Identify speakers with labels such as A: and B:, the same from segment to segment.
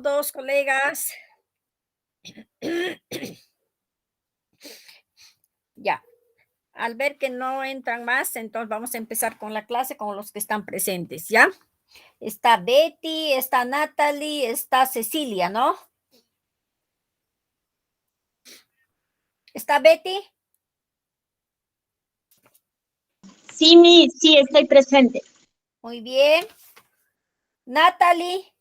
A: todos, colegas. Ya, al ver que no entran más, entonces vamos a empezar con la clase con los que están presentes, ¿ya? Está Betty, está Natalie, está Cecilia, ¿no? ¿Está Betty?
B: Sí, sí, estoy presente.
A: Muy bien. Natalie.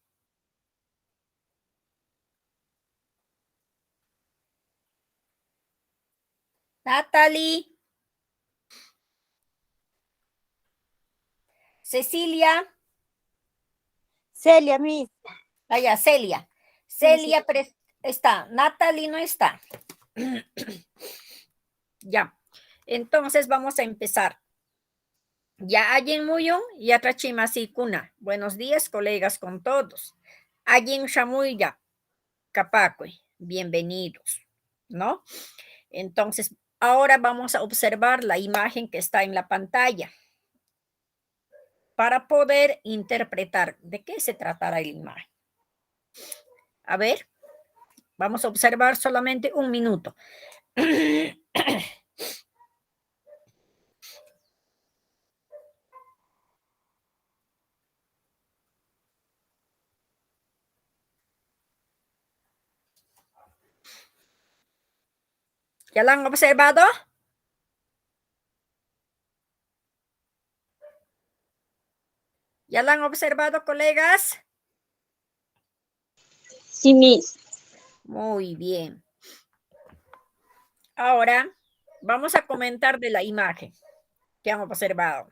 A: Natalie. Cecilia.
B: Celia, Miss.
A: Vaya, Celia.
B: Sí, sí.
A: Celia está. Natalie no está. Ya. Entonces vamos a empezar. Ya Ayin Muyun y Atrachimasi Kuna. Buenos días, colegas, con todos. Ayin Shamuya, Capacue, bienvenidos, ¿no? Entonces, ahora vamos a observar la imagen que está en la pantalla para poder interpretar de qué se tratará la imagen. A ver, vamos a observar solamente un minuto. ¿Ya la han observado? ¿Ya la han observado, colegas?
B: Sí, Miss.
A: Muy bien. Ahora vamos a comentar de la imagen que han observado.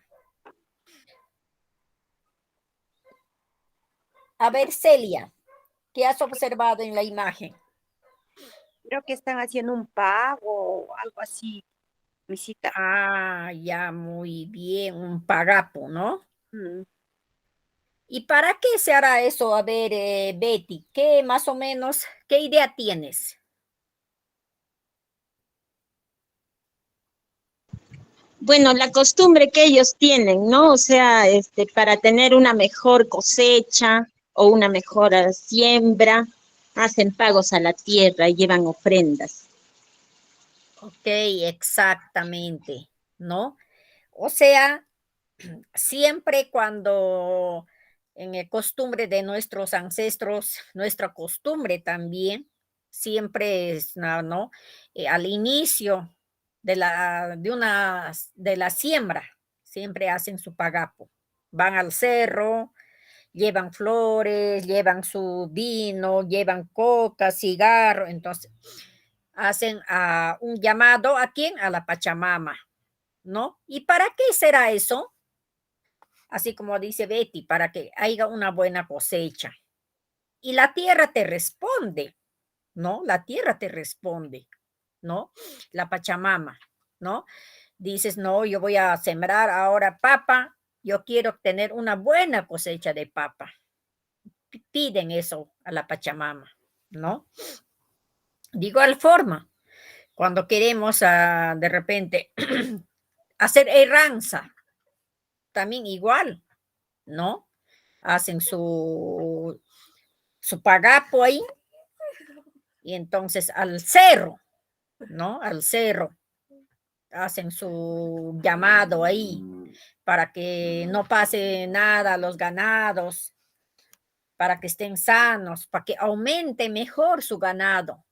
A: A ver, Celia, ¿qué has observado en la imagen?
B: Creo que están haciendo un pago o algo así, Misita.
A: Ah, ya, muy bien, un pagapo, ¿no?
B: Mm.
A: ¿Y para qué se hará eso? A ver, Betty, ¿qué más o menos, qué idea tienes?
B: Bueno, la costumbre que ellos tienen, ¿no? O sea, para tener una mejor cosecha o una mejor siembra, hacen pagos a la tierra y llevan ofrendas.
A: Ok, exactamente, ¿no? O sea, siempre cuando en el costumbre de nuestros ancestros, nuestra costumbre también, siempre es, ¿no? Al inicio de la siembra, siempre hacen su pagapo. Van al cerro, llevan flores, llevan su vino, llevan coca, cigarro, entonces hacen un llamado ¿a quién? A la Pachamama, ¿no? ¿Y para qué será eso? Así como dice Betty, para que haya una buena cosecha. Y la tierra te responde, ¿no? La tierra te responde, ¿no? La Pachamama, ¿no? Dices, no, yo voy a sembrar ahora papa, yo quiero tener una buena cosecha de papa. Piden eso a la Pachamama, ¿no? De igual forma, cuando queremos de repente hacer herranza, también igual, ¿no? Hacen su pagapo ahí y entonces al cerro, ¿no? Al cerro hacen su llamado ahí para que no pase nada a los ganados, para que estén sanos, para que aumente mejor su ganado.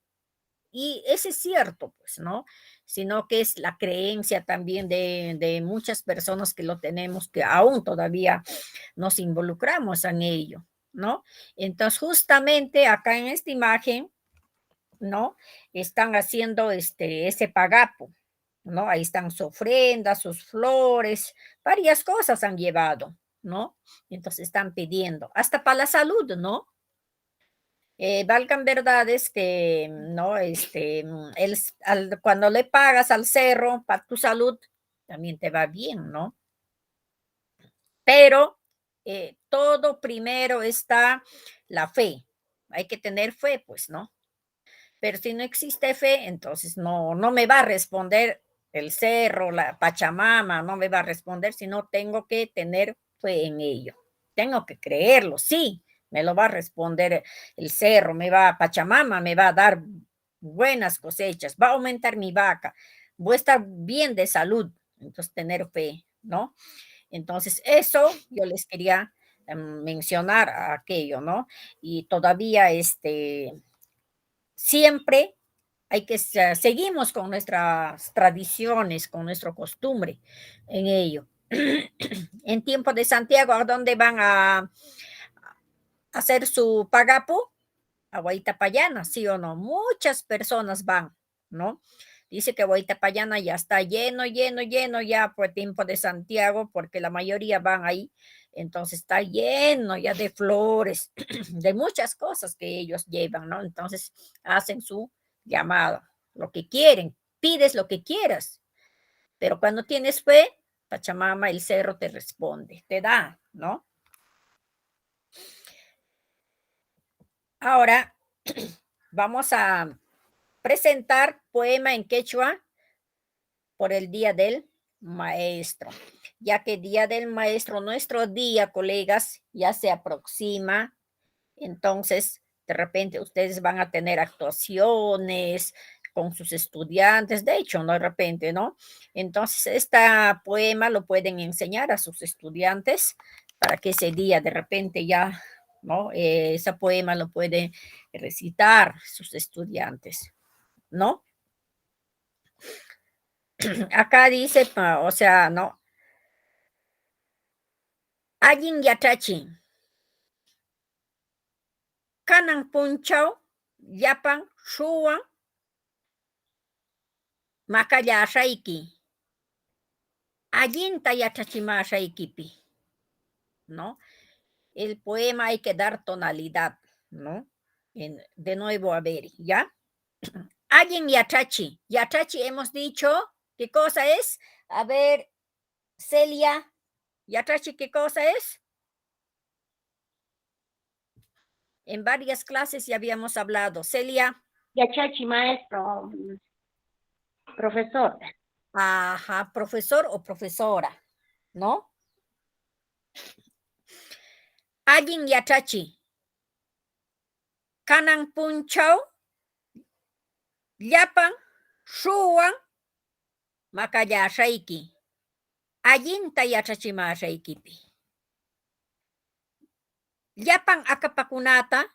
A: Y ese es cierto, pues, ¿no? Sino que es la creencia también de muchas personas que lo tenemos, que aún todavía nos involucramos en ello, ¿no? Entonces, justamente acá en esta imagen, ¿no? Están haciendo ese pagapo, ¿no? Ahí están sus ofrendas, sus flores, varias cosas han llevado, ¿no? Entonces están pidiendo, hasta para la salud, ¿no? Valgan verdades que, ¿no? Cuando le pagas al cerro para tu salud, también te va bien, ¿no? Pero todo primero está la fe. Hay que tener fe, pues, ¿no? Pero si no existe fe, entonces no me va a responder el cerro, la Pachamama, no me va a responder, sino tengo que tener fe en ello. Tengo que creerlo, sí, me lo va a responder el cerro, Pachamama me va a dar buenas cosechas, va a aumentar mi vaca, voy a estar bien de salud, entonces tener fe, ¿no? Entonces eso yo les quería mencionar aquello, ¿no? Y todavía siempre hay que seguimos con nuestras tradiciones, con nuestra costumbre en ello. En tiempo de Santiago, ¿a dónde van a hacer su pagapo? A Huaytapallana, ¿sí o no? Muchas personas van, ¿no? Dice que Huaytapallana ya está lleno, lleno, lleno ya por tiempo de Santiago, porque la mayoría van ahí. Entonces está lleno ya de flores, de muchas cosas que ellos llevan, ¿no? Entonces hacen su llamado, lo que quieren, pides lo que quieras, pero cuando tienes fe, Pachamama, el cerro te responde, te da, ¿no? Ahora vamos a presentar poema en quechua por el Día del Maestro, ya que Día del Maestro, nuestro día, colegas, ya se aproxima, entonces de repente ustedes van a tener actuaciones con sus estudiantes, de hecho, no de repente, ¿no? Entonces, este poema lo pueden enseñar a sus estudiantes para que ese día de repente ya, ¿no? Ese poema lo pueden recitar sus estudiantes, ¿no? Acá dice, o sea, ¿no? Allin yachachi, kanan punchao, yapan shuwan, makayashayki, allinta yachachimashaykipi, ¿no? El poema hay que dar tonalidad, ¿no? De nuevo, a ver, ¿ya? Allin yachachi, yachachi hemos dicho, ¿qué cosa es? A ver, Celia, yachachi, ¿qué cosa es? En varias clases ya habíamos hablado. Celia.
C: Yachachi, maestro, profesor.
A: Ajá, profesor o profesora, ¿no? Allin yachachi. Kanan punchao. Llapan shuwan makayashayki. Allinta yachachimashaykipi. Llapan akapakunata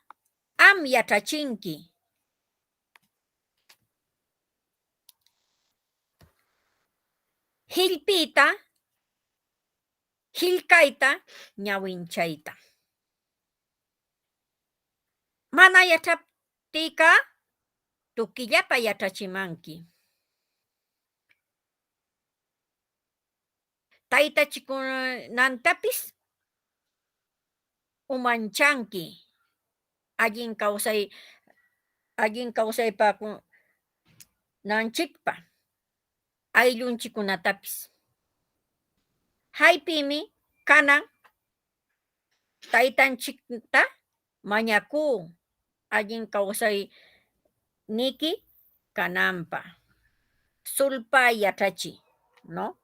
A: am yachachinki. Hilpita, hilkaita, ñawinchayta. Mana yachaptika, tukillapa yachachimanki. Taytachikunantapis umanchanki. Allin kawsaypa nanchikpa. Ayllunchikunatapis. Haypimi kanan taytanchikta mañakú allin kawsay niki kanampa. Sulpa yachachi, ¿no?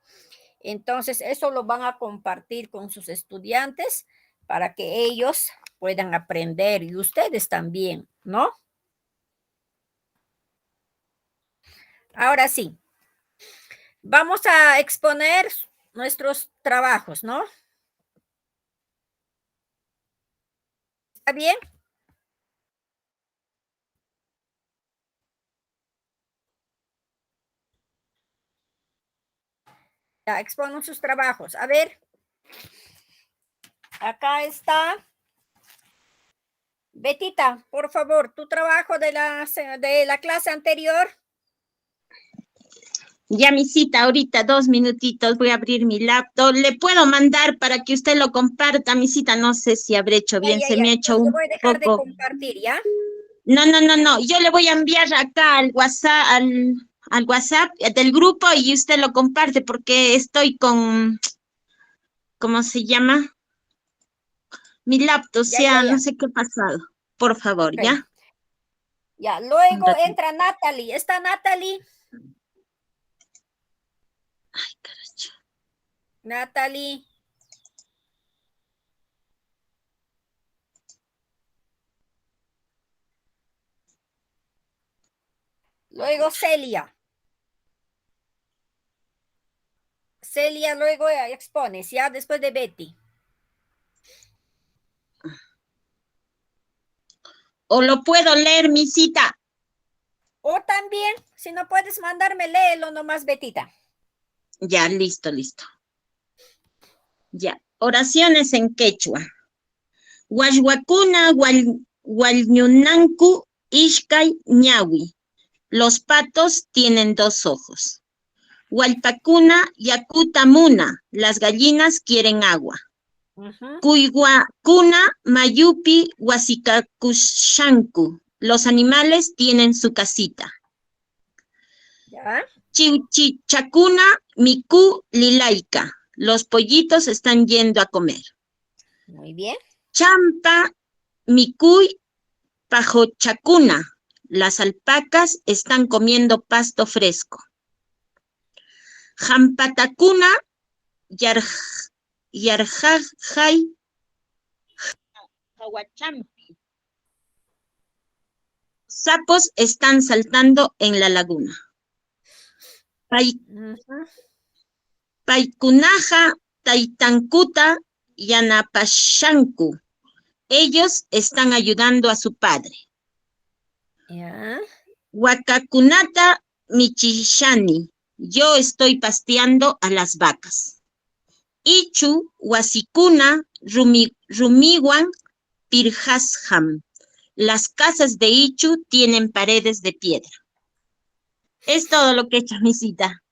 A: Entonces, eso lo van a compartir con sus estudiantes para que ellos puedan aprender y ustedes también, ¿no? Ahora sí, vamos a exponer nuestros trabajos, ¿no? ¿Está bien? Ya, exponen sus trabajos. A ver. Acá está. Betita, por favor, tu trabajo de la clase anterior.
B: Ya, misita, ahorita 2 minutitos voy a abrir mi laptop. Le puedo mandar para que usted lo comparta, misita. No sé si habré hecho bien, se me ha hecho
A: Entonces, yo
B: un
A: voy a dejar de
B: poco.
A: compartir, ¿ya?
B: No, no, no, no. Yo le voy a enviar acá al WhatsApp, al WhatsApp del grupo y usted lo comparte porque estoy con, ¿cómo se llama? Mi laptop, o sea, no
A: Ya.
B: sé qué ha pasado. Por favor,
A: Ok.
B: ¿ya?
A: Ya,
B: Un
A: luego
B: ratito.
A: entra Natalie. ¿Está Natalie?
B: Ay, carajo.
A: Natalie. Luego Celia. Celia luego expones, ya después de Betty.
B: ¿O lo puedo leer, misita?
A: O también, si no puedes mandarme, léelo nomás, Betita.
B: Ya, listo, listo. Ya, oraciones en quechua. Huashhuacuna hualñunanku ishkay ñawi. Los patos tienen 2 ojos. Hualpacuna yakuta muna. Las gallinas quieren agua. Cuyhuacuna mayupi wasikakushanku. Los animales tienen su casita.
A: ¿Ya?
B: Chiuchichacuna miku lilaika. Los pollitos están yendo a comer.
A: Muy bien.
B: Champa mikuy pajochacuna. Las alpacas están comiendo pasto fresco. Jampatakuna yarjajay hawachampi. Sapos están saltando en la laguna. Paikunaja taitankuta yanapashanku. Ellos están ayudando a su padre.
A: Ya.
B: Wakakunata michishani. Yo estoy pasteando a las vacas. Ichu wasikuna rumiwan pirjasham. Las casas de Ichu tienen paredes de piedra. Es todo lo que he hecho, misita.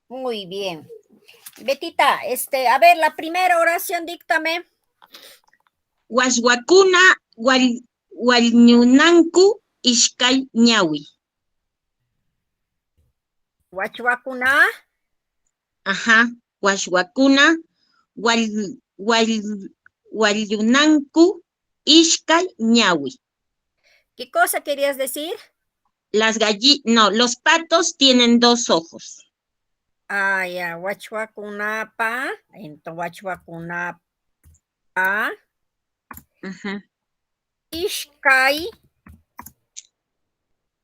A: Muy bien. Betita, a ver, la primera oración, díctame.
B: Huashhuacuna hualñunanku ishkay ñawi.
A: Huachhuacuna.
B: Ajá. Huashhuacuna hualñunanku ishkay ñawi.
A: ¿Qué cosa querías decir?
B: Los patos tienen 2 ojos.
A: Ah, ya, huachhuacunapa. Entonces, huachhuacunapa.
B: Ajá.
A: Ishkay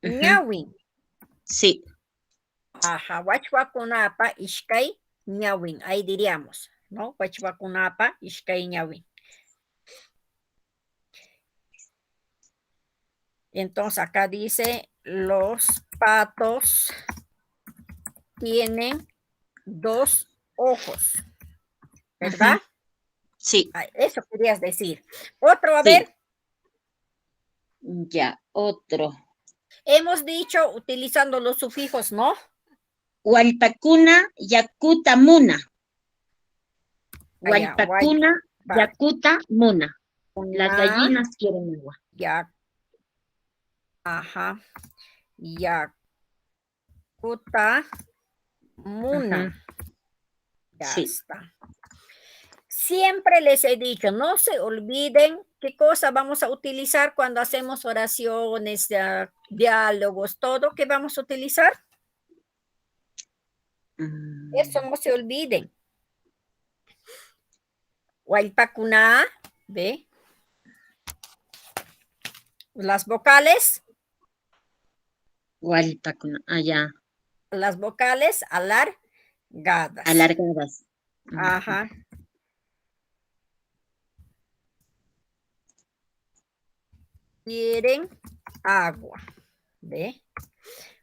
A: ñawin.
B: Sí.
A: Ajá, huachhuacunapa, ishkay ñawin. Ahí diríamos, ¿no? Huachhuacunapa, ishkay ñawin. Entonces acá dice, los patos tienen 2 ojos, ¿verdad?
B: Sí.
A: Eso querías decir. Otro, a
B: Sí.
A: ver.
B: Ya, otro.
A: Hemos dicho utilizando los sufijos, ¿no?
B: Hualpacuna yakuta muna.
A: Allá,
B: Hualpacuna yakuta muna. Las
A: una,
B: gallinas quieren agua.
A: ya. Ajá. Yakuta muna. Ya
B: Sí.
A: está. Siempre les he dicho, no se olviden qué cosa vamos a utilizar cuando hacemos oraciones, diálogos, todo que vamos a utilizar. Eso no se olviden. Huaypacuna, ¿ve? Las vocales.
B: Hualpacuna, allá.
A: Las vocales alargadas.
B: Alargadas.
A: Ajá. Quieren agua. ¿Ve?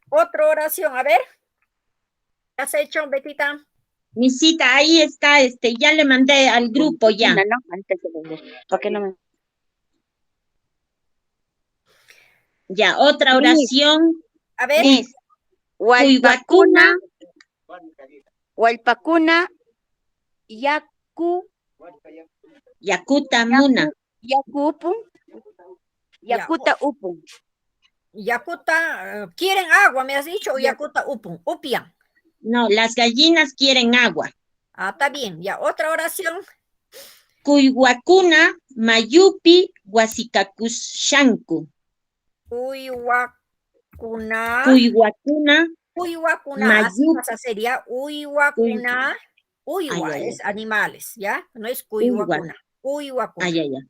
A: Otra oración, a ver. ¿Qué has hecho, Betita?
B: Misita, ahí está, ya le mandé al grupo ya.
C: ¿No? Antes de leer. ¿Por qué no me...?
B: Ya, otra oración.
A: A ver.
C: Miss,
B: Huayhuacuna,
C: Hualpacuna,
B: yakuta muna.
C: Yakuta upun.
A: Yakuta, ¿quieren agua? ¿Me has dicho? O Yakuta upun, upian.
B: No, las gallinas quieren agua.
A: Ah, está bien. Ya, otra oración.
B: Cuyhuacuna mayupi huasikakushanku.
A: Uyhuacuna.
B: Cuyhuacuna
A: Uyhuacuna. Así vas a hacer, ¿ya? Uyhuacuna. Uyhua
B: Ay, ay,
A: es animales, ¿ya? No es cuyhuacuna. Uyhuacuna.
B: Ay, ay, ay.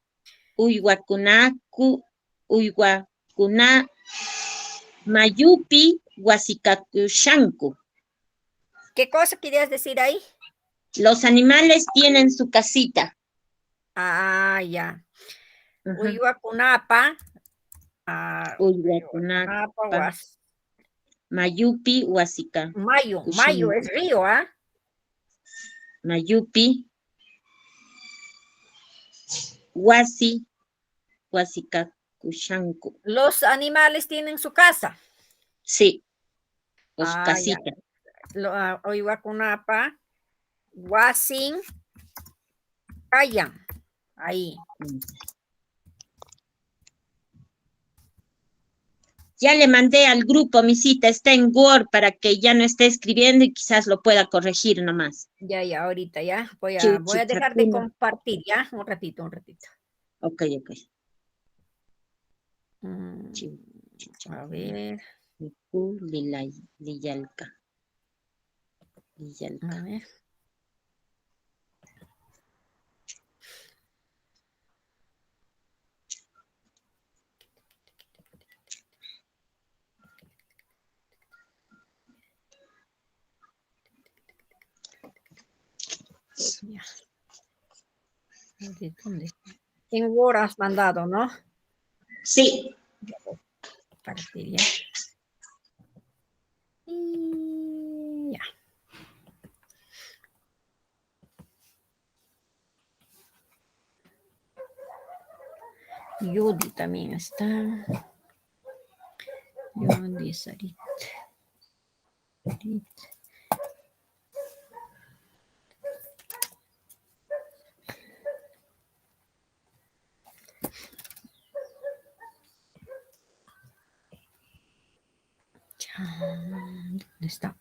B: Uyhuacuna mayupi Huasicakushanku.
A: ¿Qué cosa querías decir ahí?
B: Los animales tienen su casita.
A: Ah, ya.
B: Ajá.
A: Uywakunapa.
B: Uywakunapa, Mayupi, Huasica.
A: Mayo es río, ¿ah?
B: Mayupi, Huasicakushanku.
A: Los animales tienen su casa.
B: Sí, o su
A: Ya.
B: casita.
A: Uywakunapa, Huasin, Kayan. Ahí.
B: Ya le mandé al grupo mi cita, está en Word para que ya no esté escribiendo y quizás lo pueda corregir nomás.
A: Ya, ahorita ya. Voy a dejar de compartir, ¿ya? Un ratito.
B: Ok.
A: A ver.
B: Liyalka.
A: A ver. Ya. ¿Dónde? En Word has mandado, ¿no?
B: Sí.
A: Partir ya. Y ya. Judy también está. Judy, Sarit. ¿Dónde está?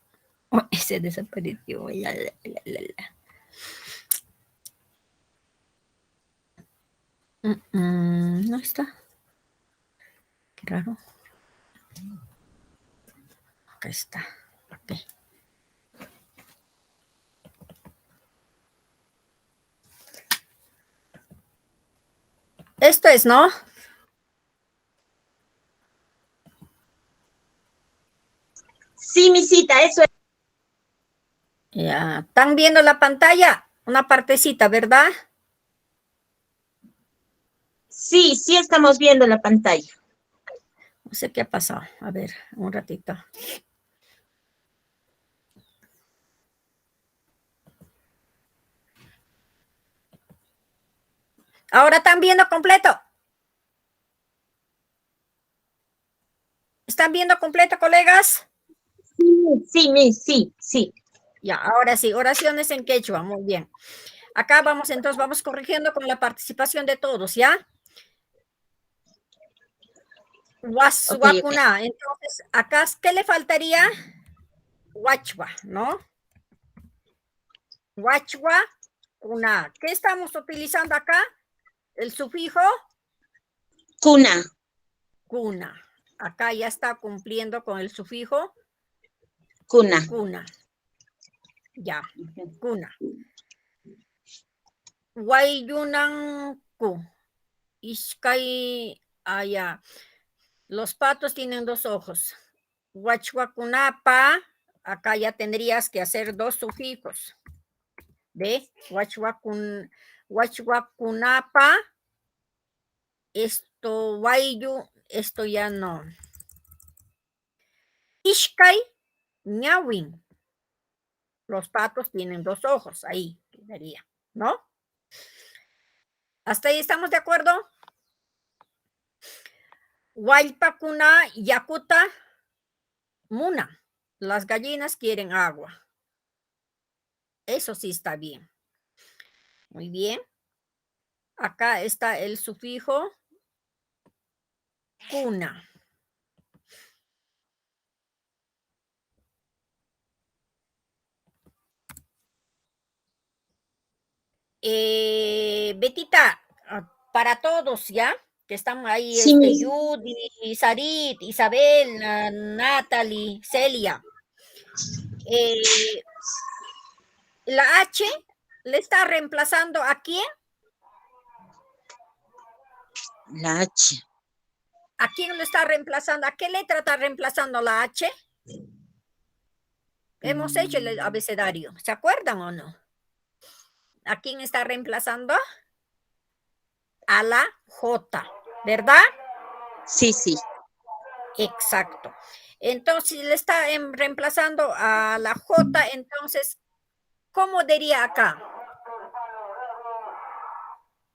A: Oh, ese desapareció. No está. Qué raro. Acá está. Okay. Esto es, ¿no?
B: Sí, mi cita, eso es.
A: Ya. ¿Están viendo la pantalla? Una partecita, ¿verdad?
B: Sí, estamos viendo la pantalla.
A: No sé qué ha pasado. A ver, un ratito. Ahora están viendo completo. ¿Están viendo completo, colegas?
B: Sí.
A: Ya, ahora sí, oraciones en quechua, muy bien. Acá vamos corrigiendo con la participación de todos, ¿ya? Huashuacuna, entonces, acá, ¿qué le faltaría? Huachua, ¿no? Huachua, una. ¿Qué estamos utilizando acá? El sufijo
B: Cuna.
A: Acá ya está cumpliendo con el sufijo
B: Cuna.
A: Ya, cuna. Guayunanku. Ishkai, ya. Los patos tienen 2 ojos. Huachuacunapa, acá ya tendrías que hacer 2 sufijos. ¿Ve? Huachuacunapa, esto, guayu, esto ya no. Ishkai, ñawin. Los patos tienen 2 ojos, ahí quedaría, ¿no? ¿Hasta ahí estamos de acuerdo? Huaypacuna, yakuta, muna. Las gallinas quieren agua. Eso sí está bien. Muy bien. Acá está el sufijo cuna. Betita, para todos, ¿ya? Que están ahí,
B: Sí,
A: Judy, Sarit, Isabel, Natalie, Celia. La H le está reemplazando ¿a quién?
B: La H.
A: ¿A quién le está reemplazando? ¿A qué letra está reemplazando la H? Hemos hecho el abecedario. ¿Se acuerdan o no? ¿A quién está reemplazando? A la J, ¿verdad?
B: Sí, sí.
A: Exacto. Entonces, si le está reemplazando a la J, entonces, ¿cómo diría acá?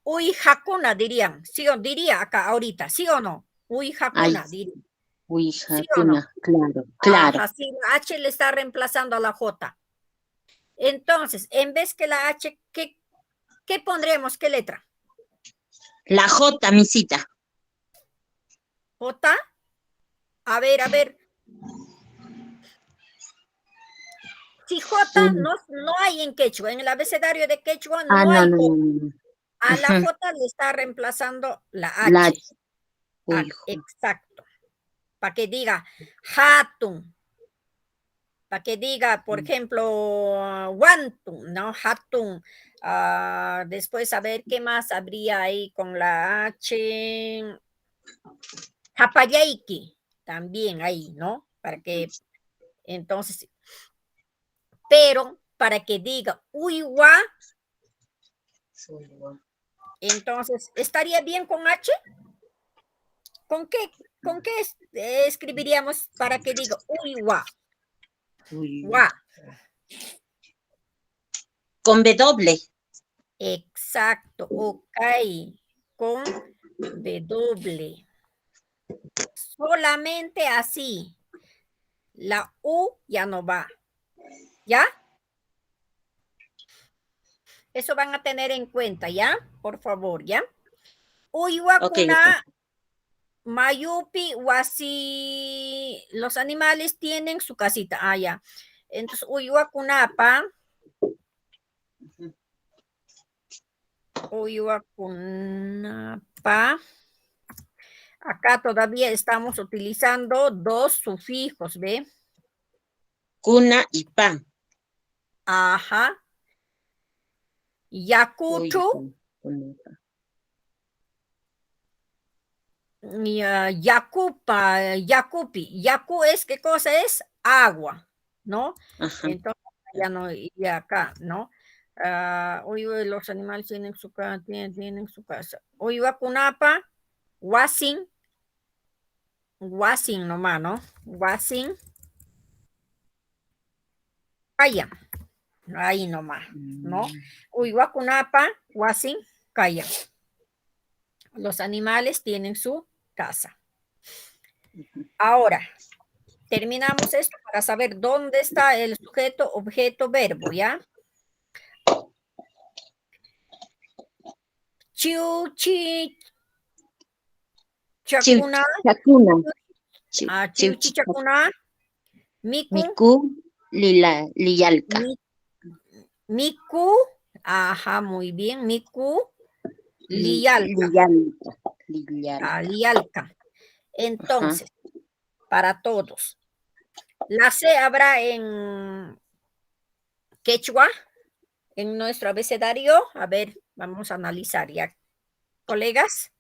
A: Uy, Hakuna dirían. Sí, o diría acá ahorita, ¿sí o no? Uy,
B: Ay,
A: Hakuna, diría.
B: uy,
A: ¿Sí o no?
B: Hakuna, claro, claro.
A: Ajá, sí, la H le está reemplazando a la J. Entonces, en vez que la H, ¿qué pondremos? ¿Qué letra?
B: La J, misita.
A: J. A ver, a ver. Si J no hay en quechua, en el abecedario de quechua
B: Ah,
A: no
B: no,
A: hay
B: no,
A: J.
B: no, no.
A: A la
B: Ajá.
A: J le está reemplazando la
B: La
A: H.
B: H. Uy,
A: Exacto. Para que diga hatun. Para que diga, por ejemplo, wantum, ¿no? Hatun. Después a ver qué más habría ahí con la H. Hapayaiki. También ahí, ¿no? Para que, entonces, pero para que diga uywa, entonces, ¿estaría bien con H? ¿Con qué escribiríamos para que diga uywa?
B: uy.
A: Wa.
B: Con W.
A: Exacto, ok, con W. Solamente así. La U ya no va. ¿Ya? Eso van a tener en cuenta, ¿ya? Por favor, ¿ya?
B: Ok, ok.
A: Uyuakuna, Mayupi, Wasi, los animales tienen su casita. Ah, ya. Entonces, Uyuakunapa, Uyuakunapa. Acá todavía estamos utilizando dos sufijos, ¿ve?
B: Cuna y pan.
A: Ajá.
B: Uy,
A: Yakuchu,
B: cuna y pan.
A: Yacupa, Yacupi. Yacu es, ¿qué cosa es? Agua, ¿no?
B: Ajá.
A: Entonces, ya no, y acá, ¿no? Oye, los animales tienen su casa, tienen su casa. Oye, Kunapa, Wasin, Wasin nomás, ¿no? Wasin, Kaya, ahí nomás, ¿no? Uy, Kunapa, Wasin, Kaya. Los animales tienen su casa. Ahora, terminamos esto para saber dónde está el sujeto, objeto, verbo, ¿ya? Chiu, chi, chacuna,
B: Chakuna.
A: chiu, chi, chacuna, miku,
B: Miku, Liyalka.
A: miku, ajá, muy bien, miku, liyalka,
B: Liyalka. Liyalka.
A: liyalka.
B: Ajá.
A: Entonces, para todos, la C habrá en quechua, en nuestro abecedario. A ver, vamos a analizar ya, colegas.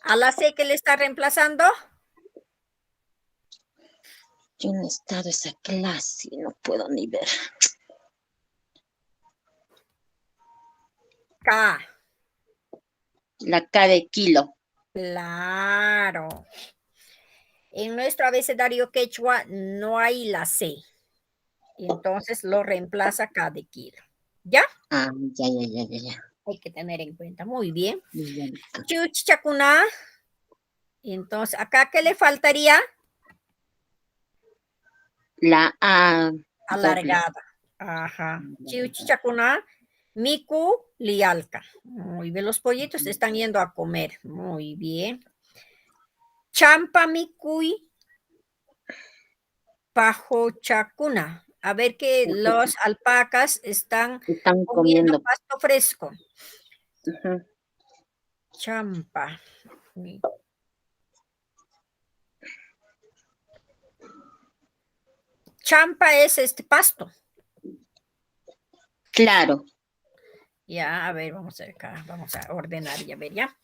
A: A la C que le está reemplazando.
B: Yo no he estado esa clase, no puedo ni ver.
A: K.
B: La K de kilo.
A: Claro. En nuestro abecedario quechua no hay la C. Entonces lo reemplaza K de kilo. ¿Ya?
B: Ah, ya.
A: Hay que tener en cuenta. Muy bien.
B: Liyalka.
A: Chuchichacuna. Entonces, ¿acá qué le faltaría?
B: La A doble.
A: Alargada. Ajá. Chiuchichacuna. Miku lialca. Muy bien. Los pollitos están yendo a comer. Muy bien. Champa mikui pajochacuna. A ver que los alpacas están
B: Están
A: comiendo
B: comiendo.
A: pasto fresco.
B: Ajá.
A: Champa. Champa es este pasto.
B: Claro.
A: Ya, a ver, vamos a ver acá. Vamos a ordenar y a ver ya.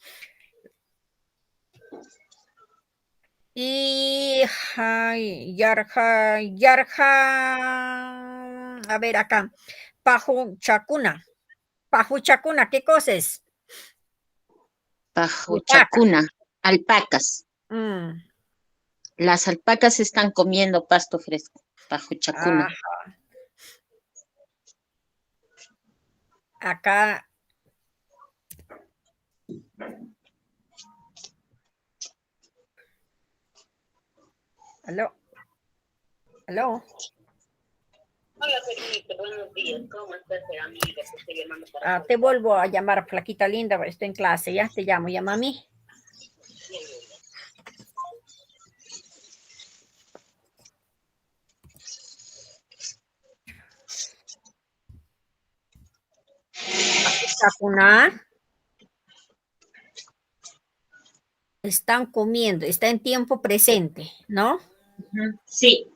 A: Y A ver acá. Pajuchacuna. Pajuchacuna, ¿qué cosa es?
B: Pajuchacuna, alpacas.
A: Mm,
B: Las alpacas están comiendo pasto fresco. Pajuchacuna.
A: acá. Aló. Aló.
D: Hola, Felipe, buenos días. ¿Cómo estás, amiga? Te estoy llamando para
A: Te vuelvo a llamar, flaquita linda, estoy en clase, ya te llamo, llama a mí. Pajuchacuna. Están comiendo, está en tiempo presente, ¿no?
B: Sí.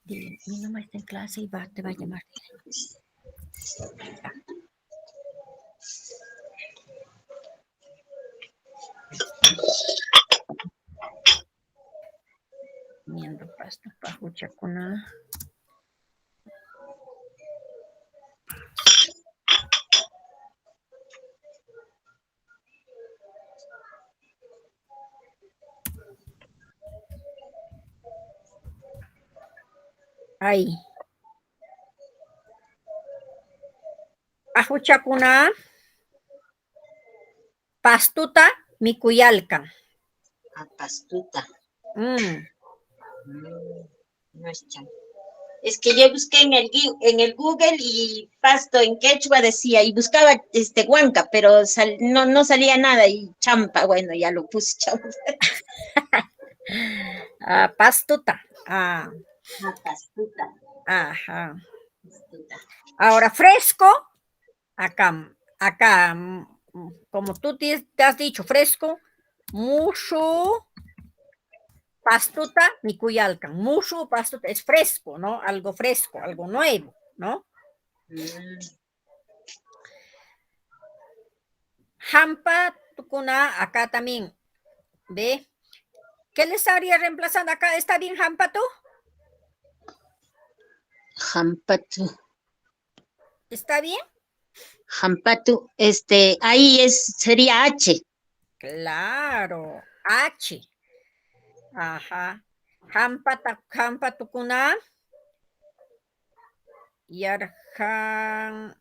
A: Dile, mi mamá está en clase y te va a llamar. Comiendo pasto, pajuchacuna. Ahí. Pajuchacuna. Pastuta, mikuyalkan.
B: Pastuta.
A: Mm.
B: No es chan. Es que yo busqué en el Google y pasto en quechua decía, y buscaba huanca, pero no salía nada, y champa, bueno, ya lo puse champa.
A: Pastuta.
B: Pastuta.
A: Ajá.
B: Pastuta.
A: Ahora, fresco, acá, como tú te has dicho, fresco, mushu, pastuta, mikuyalkan. Mushu, pastuta, es fresco, ¿no? Algo fresco, algo nuevo, ¿no? Hampa, tukuna, acá también, ¿ve? ¿Qué le estaría reemplazando acá? ¿Está bien hampa tú?
B: Jampatu.
A: ¿Está bien?
B: Jampatu, ahí sería H.
A: Claro, H. Ajá. Hampa tukuna. Yarhan.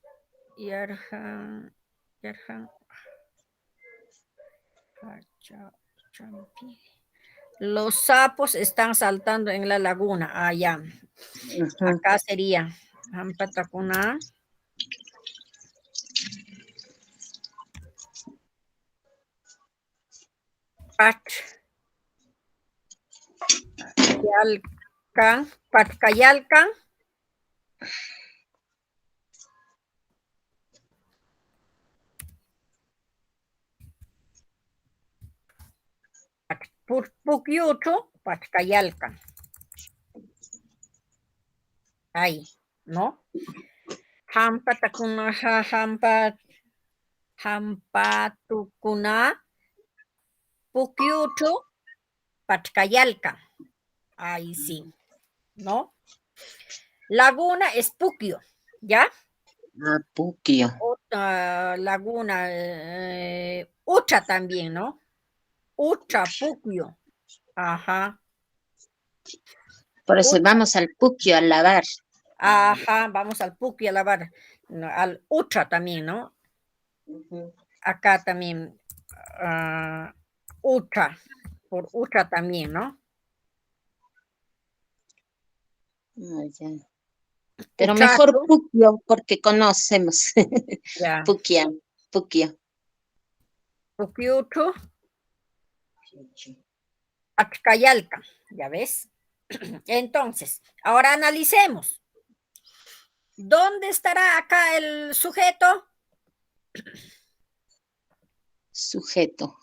A: Los sapos están saltando en la laguna. Allá. Acá sería hampa tukuna. Patkayalkan. Pukyuchu, Patkayalkan. Ahí, ¿no? Hampa takuna, hampa tukuna, Pukyuchu, Patkayalkan. Ahí sí, ¿no? Laguna es Pukio, ¿ya?
B: Pukio.
A: Otra laguna, Ucha también, ¿no? Ucha, Pukio. Ajá.
B: Por eso vamos al Pukio a lavar.
A: Ajá, vamos al Pukio a lavar. No, al Ucha también, ¿no? Acá también, Ucha, por Ucha también, ¿no?
B: Ya. Pero
A: Uchaco,
B: mejor Pukio porque conocemos.
A: ya.
B: Pukio.
A: Pukyuchu, Patkayalkan, ¿ya ves? Entonces, ahora analicemos. ¿Dónde estará acá el sujeto?
B: Sujeto,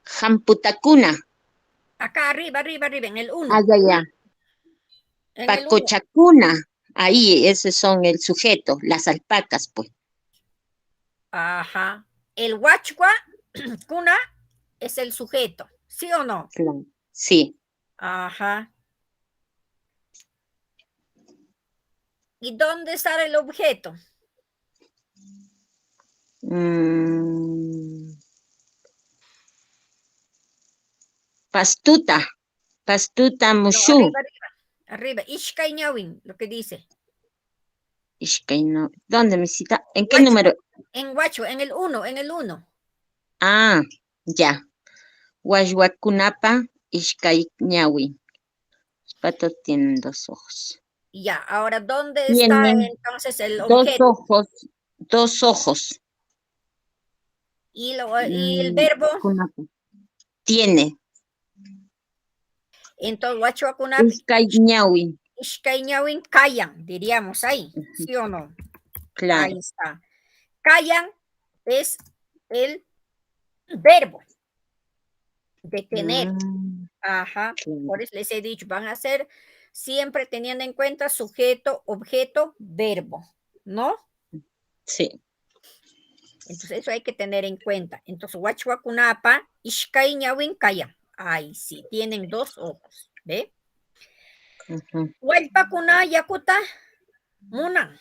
B: Jamputakuna.
A: Acá arriba, en el 1.
B: Ya.
A: En el 1.
B: Pacochacuna. Ahí, esos son el sujeto, las alpacas, pues.
A: Ajá. El huachua, cuna, es el sujeto, ¿Sí o no?
B: Claro. Sí.
A: Ajá. ¿Y dónde está el objeto?
B: Mm, pastuta. Pastuta
A: No,
B: mushu.
A: arriba, arriba. Arriba. Ishkay ñawin, lo que dice.
B: Ishkay no. ¿Dónde, misita? ¿En qué
A: Guacho,
B: número?
A: en guacho, en el 1, en el 1.
B: Ah, ya. Washwakunapa ishkay ñawi. Los patos tienen 2 ojos.
A: Ya, ahora, ¿dónde está
B: Tienen
A: entonces el
B: dos
A: objeto?
B: ojos. 2 ojos.
A: Y el verbo,
B: Kunapa. Tiene.
A: entonces, guachuacunapi,
B: Ishkay ñawi.
A: ishkay ñawin, callan, diríamos ahí, ¿sí o no?
B: Claro.
A: Ahí está. Callan es el verbo de tener. Ajá.
B: Claro.
A: Por eso les he dicho, van a ser siempre teniendo en cuenta sujeto, objeto, verbo, ¿no?
B: Sí.
A: Entonces eso hay que tener en cuenta. Entonces, huachuacunapa, ishkay ñawin kaya. Ay, sí, tienen 2 ojos, ¿ve?
B: Ujú.
A: Hualpakuna yakuta, muna.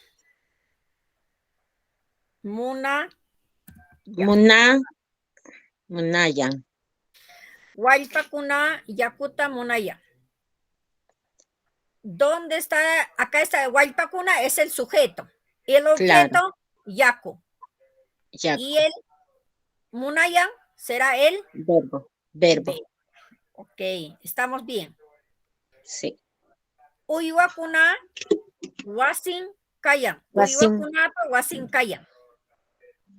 A: Muna, ya.
B: Munayan.
A: Hualpakuna yakuta munaya. ¿Dónde está? Acá está Hualpacuna, es el sujeto. El objeto,
B: Claro.
A: yaku.
B: Ya.
A: Y el munaya será el
B: Verbo.
A: verbo. Ok, estamos bien.
B: Sí.
A: Uywakuna, wasin kayan.
B: Wasin.
A: Uywakunapa, wasin kayan.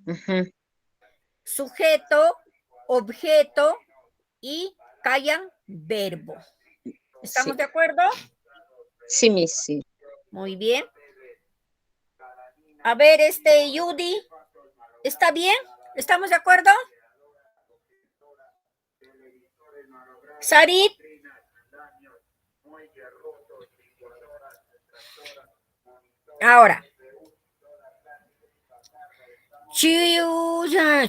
B: Ujú.
A: Sujeto, objeto y kayan, verbo. ¿Estamos
B: Sí.
A: de acuerdo?
B: Sí, sí.
A: Muy bien. A ver, Judy, ¿está bien? ¿Estamos de acuerdo? Sarit. Ahora.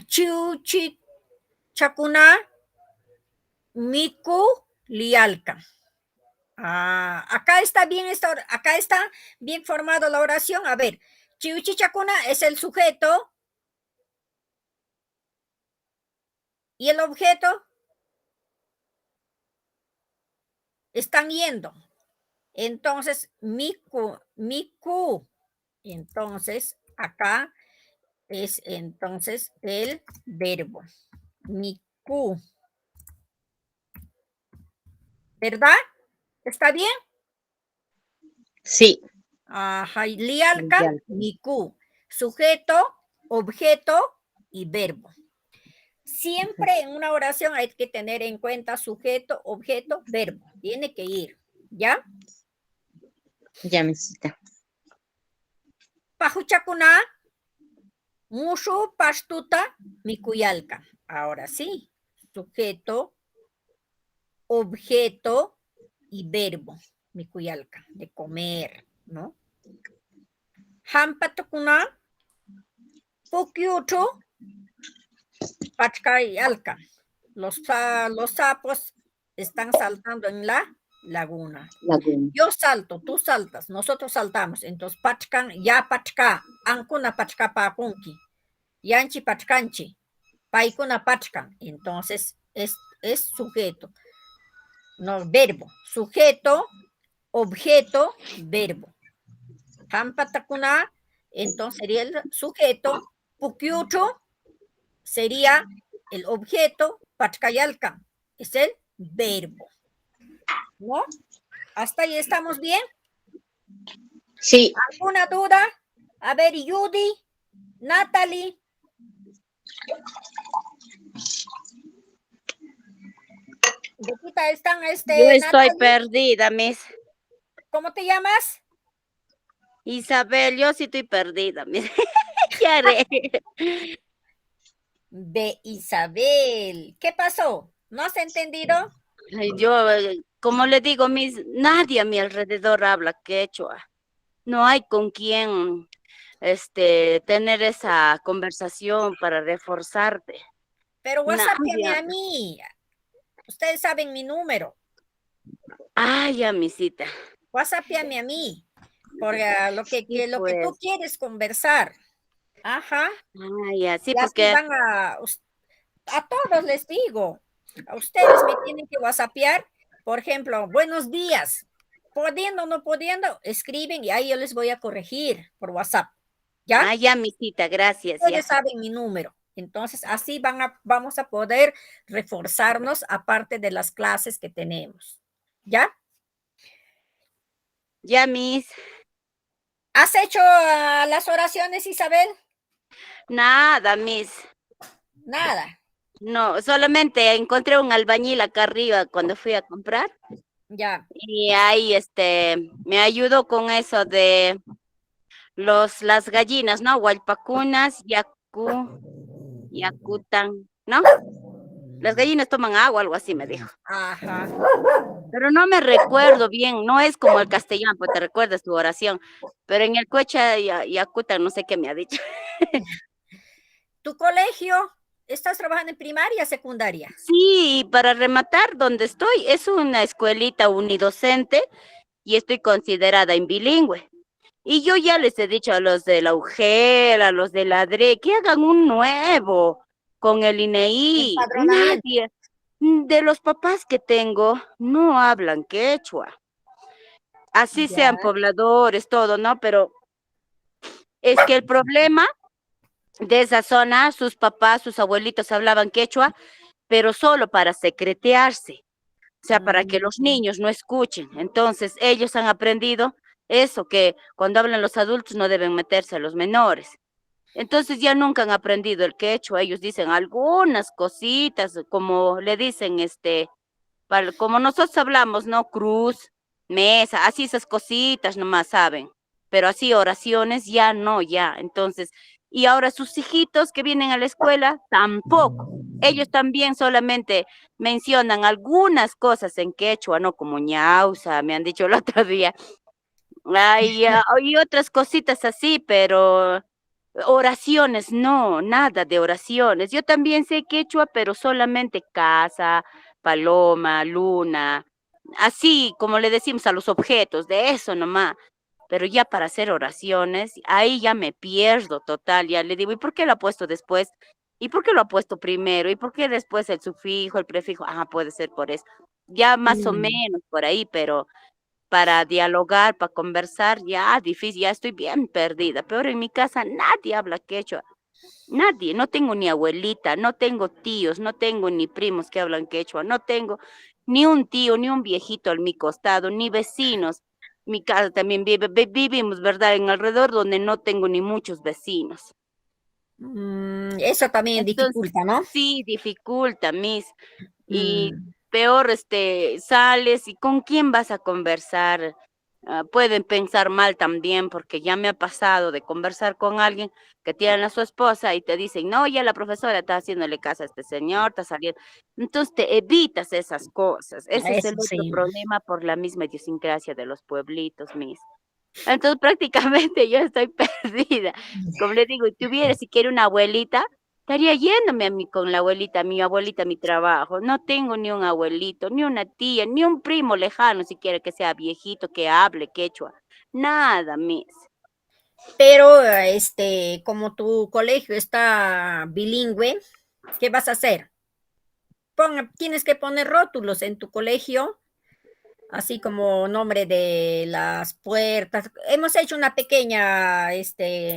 A: Chiuchi chakuna miku lialka. Acá está bien acá está bien formado la oración. A ver, chiuchi chakuna es el sujeto y el objeto están yendo. Entonces, miku. Entonces, acá es entonces el verbo. Miku. ¿Verdad? ¿Está bien?
B: Sí.
A: Ajá, lialkan,
B: Lialkan.
A: miku. Sujeto, objeto y verbo. Siempre en una oración hay que tener en cuenta sujeto, objeto, verbo. Tiene que ir, ¿ya?
B: Ya, misita.
A: Pajuchakuna, mushu pastuta, mikuyalka. Ahora sí, sujeto, objeto y verbo. Mikuyalka, de comer, ¿no? Hampatukuna, pukyuchu, pachkayalka. Los sapos están saltando en la laguna.
B: Laguna.
A: Yo salto, tú saltas, nosotros saltamos. Entonces, pachkan, ya pachka, ancuna pachka papunki, yanchi pachkanchi, paikuna pachkan. Entonces, es sujeto, no verbo. Sujeto, objeto, verbo. Hampatakuna, entonces sería el sujeto, pukyucho sería el objeto, pachkayalkan es el verbo. ¿No? ¿Hasta ahí estamos bien?
B: Sí.
A: ¿Alguna duda? A ver, Judy, Natalie. ¿De qué están
C: Yo estoy
A: Natalie?
C: perdida, Miss.
A: ¿Cómo te llamas?
C: Isabel, yo sí estoy perdida, Miss. ¿Qué haré?
A: De Isabel. ¿Qué pasó? ¿No has entendido?
C: Ay, yo, como le digo, Miss, nadie a mi alrededor habla quechua. No hay con quien tener esa conversación para reforzarte.
A: Pero
C: Nadie.
A: WhatsAppame a mí. Ustedes saben mi número.
C: Ah, ya, misita.
A: WhatsAppame a mí. Porque
C: Sí,
A: lo que tú
C: pues.
A: quieres conversar. Ajá.
C: Ah, ya, sí,
A: Y así
C: porque,
A: van a todos les digo. A ustedes me tienen que WhatsAppear. Por ejemplo, buenos días. Pudiendo o no pudiendo, escriben y ahí yo les voy a corregir por WhatsApp. ¿Ya?
C: ya, misita, gracias,
A: Ustedes
C: ya.
A: saben mi número. Entonces, así vamos a poder reforzarnos aparte de las clases que tenemos. ¿Ya?
C: Ya, mis.
A: ¿Has hecho las oraciones, Isabel?
C: Nada, mis.
A: Nada.
C: No, solamente encontré un albañil acá arriba cuando fui a comprar
A: Ya.
C: y ahí me ayudó con eso de las gallinas, ¿no? Hualpacunas, yacutan, ¿no? Las gallinas toman agua, algo así me dijo.
A: Ajá.
C: Pero no me recuerdo bien, no es como el castellano, pues te recuerdas tu oración, pero en el cuecha yacutan no sé qué me ha dicho.
A: ¿Tu colegio? ¿Estás trabajando en primaria, secundaria?
C: Sí, para rematar, donde estoy es una escuelita unidocente y estoy considerada en bilingüe. Y yo ya les he dicho a los de la UGEL, a los de la DRE, que hagan un nuevo con el INEI.
A: Empadronamiento.
C: Nadie de los papás que tengo no hablan quechua. Así
A: Ya.
C: sean pobladores, todo, ¿no? Pero es que el problema de esa zona, sus papás, sus abuelitos hablaban quechua, pero solo para secretearse. O sea, para que los
A: Mm,
C: niños no escuchen. Entonces, ellos han aprendido eso, que cuando hablan los adultos no deben meterse a los menores. Entonces ya nunca han aprendido el quechua. Ellos dicen algunas cositas, como le dicen, como nosotros hablamos, ¿no? Cruz, mesa, así esas cositas nomás saben. Pero así oraciones ya no, ya. Entonces, y ahora sus hijitos que vienen a la escuela, tampoco. Ellos también solamente mencionan algunas cosas en quechua, ¿no? Como ñausa, me han dicho el otro día. Ay, y otras cositas así, pero oraciones, no, nada de oraciones. Yo también sé quechua, pero solamente casa, paloma, luna, así como le decimos a los objetos, de eso nomás. Pero ya para hacer oraciones, ahí ya me pierdo total, ya le digo, ¿y por qué lo ha puesto después? ¿Y por qué lo ha puesto primero? ¿Y por qué después el sufijo, el prefijo? Ah, puede ser por eso. Ya más o
A: mm.
C: menos por ahí, pero para dialogar, para conversar, ya difícil, ya estoy bien perdida. Peor en mi casa nadie habla quechua, nadie, no tengo ni abuelita, no tengo tíos, no tengo ni primos que hablan quechua, no tengo ni un tío, ni un viejito a mi costado, ni vecinos. Mi casa también vivimos, ¿verdad? En alrededor donde no tengo ni muchos vecinos.
A: Eso también
C: Entonces,
A: dificulta, ¿no?
C: sí, dificulta, mis. Y
A: Mm.
C: peor, sales y con quién vas a conversar. Pueden pensar mal también, porque ya me ha pasado de conversar con alguien que tiene a su esposa y te dicen, no, ya la profesora está haciéndole caso a este señor, está saliendo. Entonces te evitas esas cosas. Ese es
A: Eso
C: el otro
A: sí.
C: problema por la misma idiosincrasia de los pueblitos, mis. Entonces prácticamente yo estoy perdida. Como le digo, si tuviera siquiera una abuelita, estaría yéndome a mí con la abuelita, a mi trabajo. No tengo ni un abuelito, ni una tía, ni un primo lejano, siquiera que sea viejito, que hable quechua. Nada, mis.
A: Pero, como tu colegio está bilingüe, ¿qué vas a hacer? Tienes que poner rótulos en tu colegio, así como nombre de las puertas. Hemos hecho una pequeña,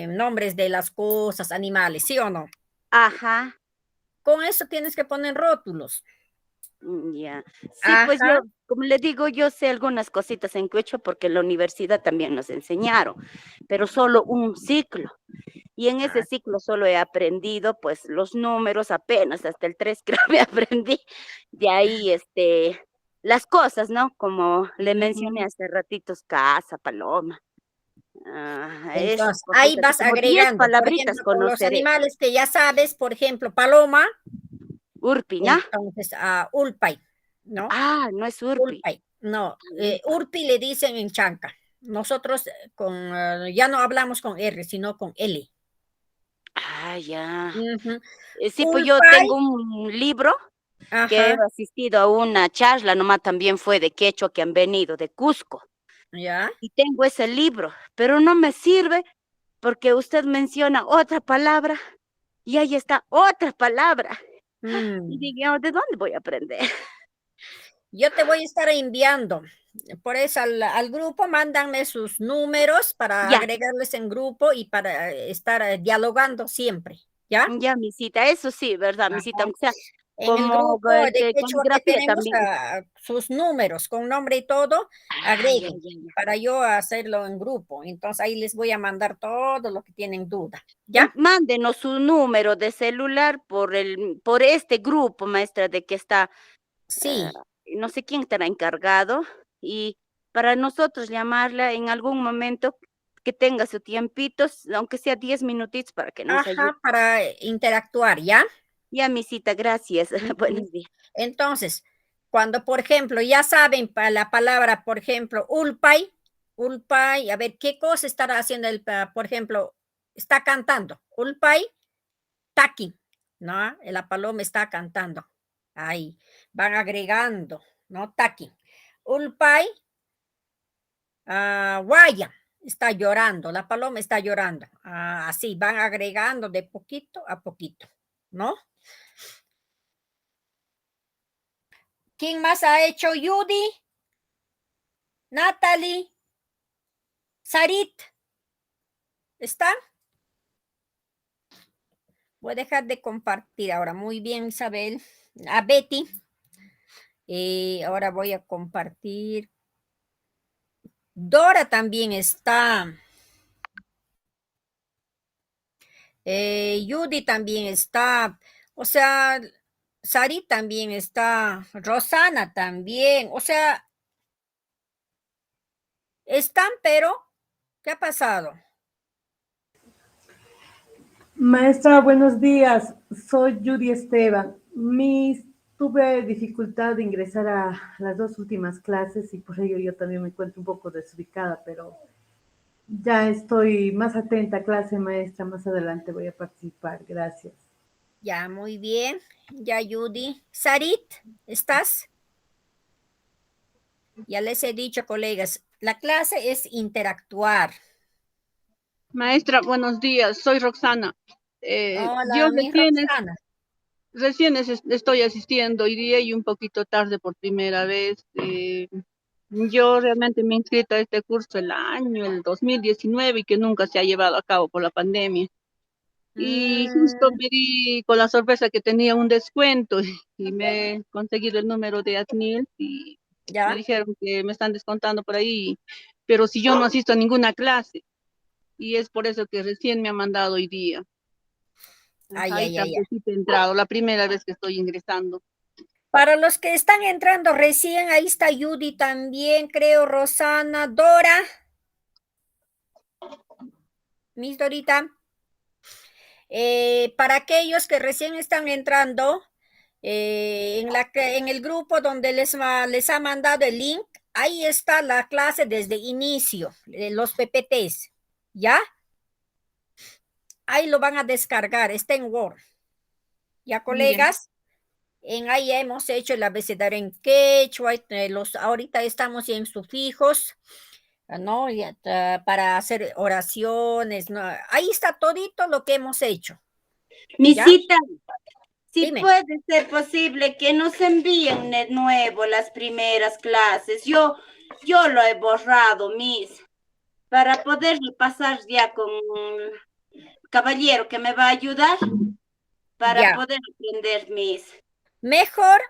A: nombres de las cosas, animales, ¿sí o no?
C: Ajá.
A: Con eso tienes que poner rótulos.
C: Ya. Sí, pues yo,
A: Ajá.
C: como le digo, yo sé algunas cositas en quechua porque en la universidad también nos enseñaron, pero solo un ciclo. Y en ese
A: Ah,
C: ciclo solo he aprendido pues los números apenas, hasta el 3 creo que aprendí. De ahí, las cosas, ¿no? Como le mencioné
A: ujú.
C: hace ratitos, casa, paloma, esas
A: Entonces, ahí
C: cositas, y
A: vas
C: como 10
A: agregando, por
C: palabritas
A: ejemplo, con los
C: conoceré.
A: animales que ya sabes, por ejemplo, paloma,
C: Urpi, ¿no?
A: entonces ulpay, ¿no?
C: Ah, no es urpi.
A: Ulpay, no,
C: Ulpa.
A: urpi le dicen en Chanca. Nosotros ya no hablamos con R, sino con L.
C: Ah, ya.
A: Ujú.
C: Sí, pues yo
A: Ulpay,
C: tengo un libro que he
A: Ajá,
C: asistido a una charla, nomás también fue de quechua que han venido de Cusco.
A: ya.
C: Y tengo ese libro, pero no me sirve porque usted menciona otra palabra y ahí está otra palabra. Y
A: Mm.
C: digo, ¿de dónde voy a aprender?
A: Yo te voy a estar enviando. Por eso al grupo, mándanme sus números para
C: Ya,
A: agregarles en grupo y para estar dialogando siempre, ¿ya?
C: ya, misita, eso sí, ¿verdad, misita?
A: Ajá.
C: Aunque sea
A: En el
C: como
A: grupo de quechua que
C: caligrafía
A: tenemos,
C: también.
A: sus números con nombre y todo,
C: Ah, ya,
A: agreguen
C: ya, ya.
A: para yo hacerlo en grupo. Entonces ahí les voy a mandar todo lo que tienen duda, ¿ya?
C: Mándenos su número de celular por este grupo, maestra, de que está, eh,
A: Sí,
C: no sé quién estará encargado, y para nosotros llamarla en algún momento que tenga su tiempito, aunque sea 10 minutitos para que nos ayude.
A: ajá, para interactuar, ¿ya?
C: Ya, misita, gracias.
A: Ujú.
C: Buenos días.
A: Entonces, cuando, por ejemplo, ya saben para la palabra, por ejemplo, ulpay, ulpay, a ver, ¿qué cosa estará haciendo por ejemplo, está cantando? Ulpay, taki, ¿no? La paloma está cantando. Ahí, van agregando, ¿no? Taki. Ulpay, guaya, está llorando, la paloma está llorando. Así, van agregando de poquito a poquito, ¿no? ¿Quién más ha hecho? Judy, Natalie, Sarit, ¿está? Voy a dejar de compartir ahora. Muy bien, Isabel. A Betty. Ahora voy a compartir. Dora también está. Judy también está. O sea, Sarit también está. Rosana también. O sea, están, pero ¿qué ha pasado?
E: Maestra, buenos días. Soy Judy Esteban. Tuve dificultad de ingresar a las dos últimas clases y por ello yo también me encuentro un poco desubicada, pero ya estoy más atenta a clase, maestra. Más adelante voy a participar. Gracias.
A: Ya, muy bien. Ya, Judy. Sarit, ¿estás? Ya les he dicho, colegas, la clase es interactuar.
F: Maestra, buenos días, soy Roxana. Yo
A: Hola, mi Roxana.
F: estoy asistiendo hoy día y un poquito tarde por primera vez. Yo realmente me he inscrito a este curso el 2019 y que nunca se ha llevado a cabo por la pandemia. Y justo
A: Mm,
F: me di con la sorpresa que tenía un descuento y me he conseguido el número de ATNIL y me
A: ya,
F: dijeron que me están descontando por ahí, pero si yo no asisto a ninguna clase y es por eso que recién me ha mandado hoy día.
A: ay,
F: Ahí
A: ay, ay, ay.
F: tardecito he entrado, la primera vez que estoy ingresando.
A: Para los que están entrando recién, ahí está Judy también, creo, Rosana, Dora, Miss Dorita. Para aquellos que recién están entrando, en el grupo donde les ha mandado el link, ahí está la clase desde inicio, los PPTs, ¿ya? Ahí lo van a descargar, está en Word. ¿Ya,
F: Ya.
A: colegas? En ahí hemos hecho el abecedario en quechua, ahorita estamos ya en sufijos, ¿no? Para hacer oraciones, ¿no? Ahí está todito lo que hemos hecho, ¿ya?
C: Misita, si
A: Dime,
C: puede ser posible que nos envíen de nuevo las primeras clases. Yo lo he borrado, Miss, para poder pasar ya con el caballero que me va a ayudar para
A: ya.
C: poder aprender, Miss.
A: Mejor,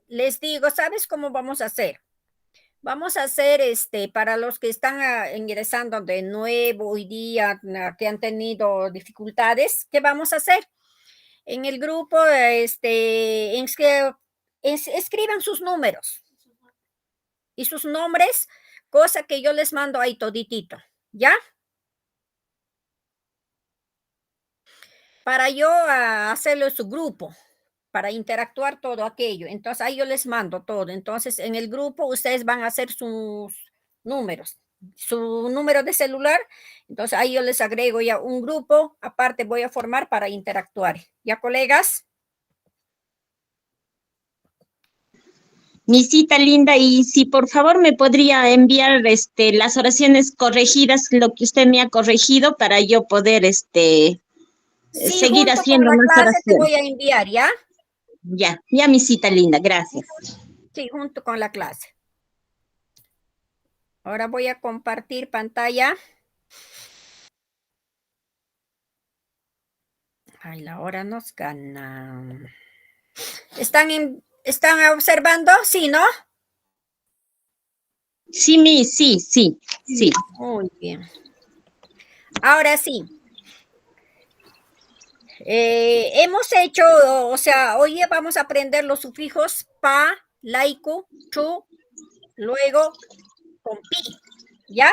A: les digo, ¿sabes cómo vamos a hacer? Vamos a hacer, para los que están ingresando de nuevo hoy día, que han tenido dificultades, ¿qué vamos a hacer? En el grupo, escriban sus números y sus nombres, cosa que yo les mando ahí toditito, ¿ya? Para yo hacerlo en su grupo, para interactuar todo aquello. Entonces ahí yo les mando todo. Entonces en el grupo ustedes van a hacer sus números, su número de celular, entonces ahí yo les agrego ya un grupo, aparte voy a formar para interactuar. ¿Ya, colegas?
B: Misita linda, y si por favor me podría enviar las oraciones corregidas, lo que usted me ha corregido, para yo poder
A: Sí,
B: seguir
A: junto con
B: haciendo
A: la
B: más
A: clase te
B: oraciones.
A: voy a enviar, ¿ya?
B: Ya, misita linda, gracias.
A: Sí, junto con la clase. Ahora voy a compartir pantalla. Ay, la hora nos gana. ¿Están observando? Sí, ¿no?
B: Sí.
A: Muy bien. Ahora sí. Hemos hecho, o sea, hoy vamos a aprender los sufijos pa, laiku, chu, luego con pi, ¿ya?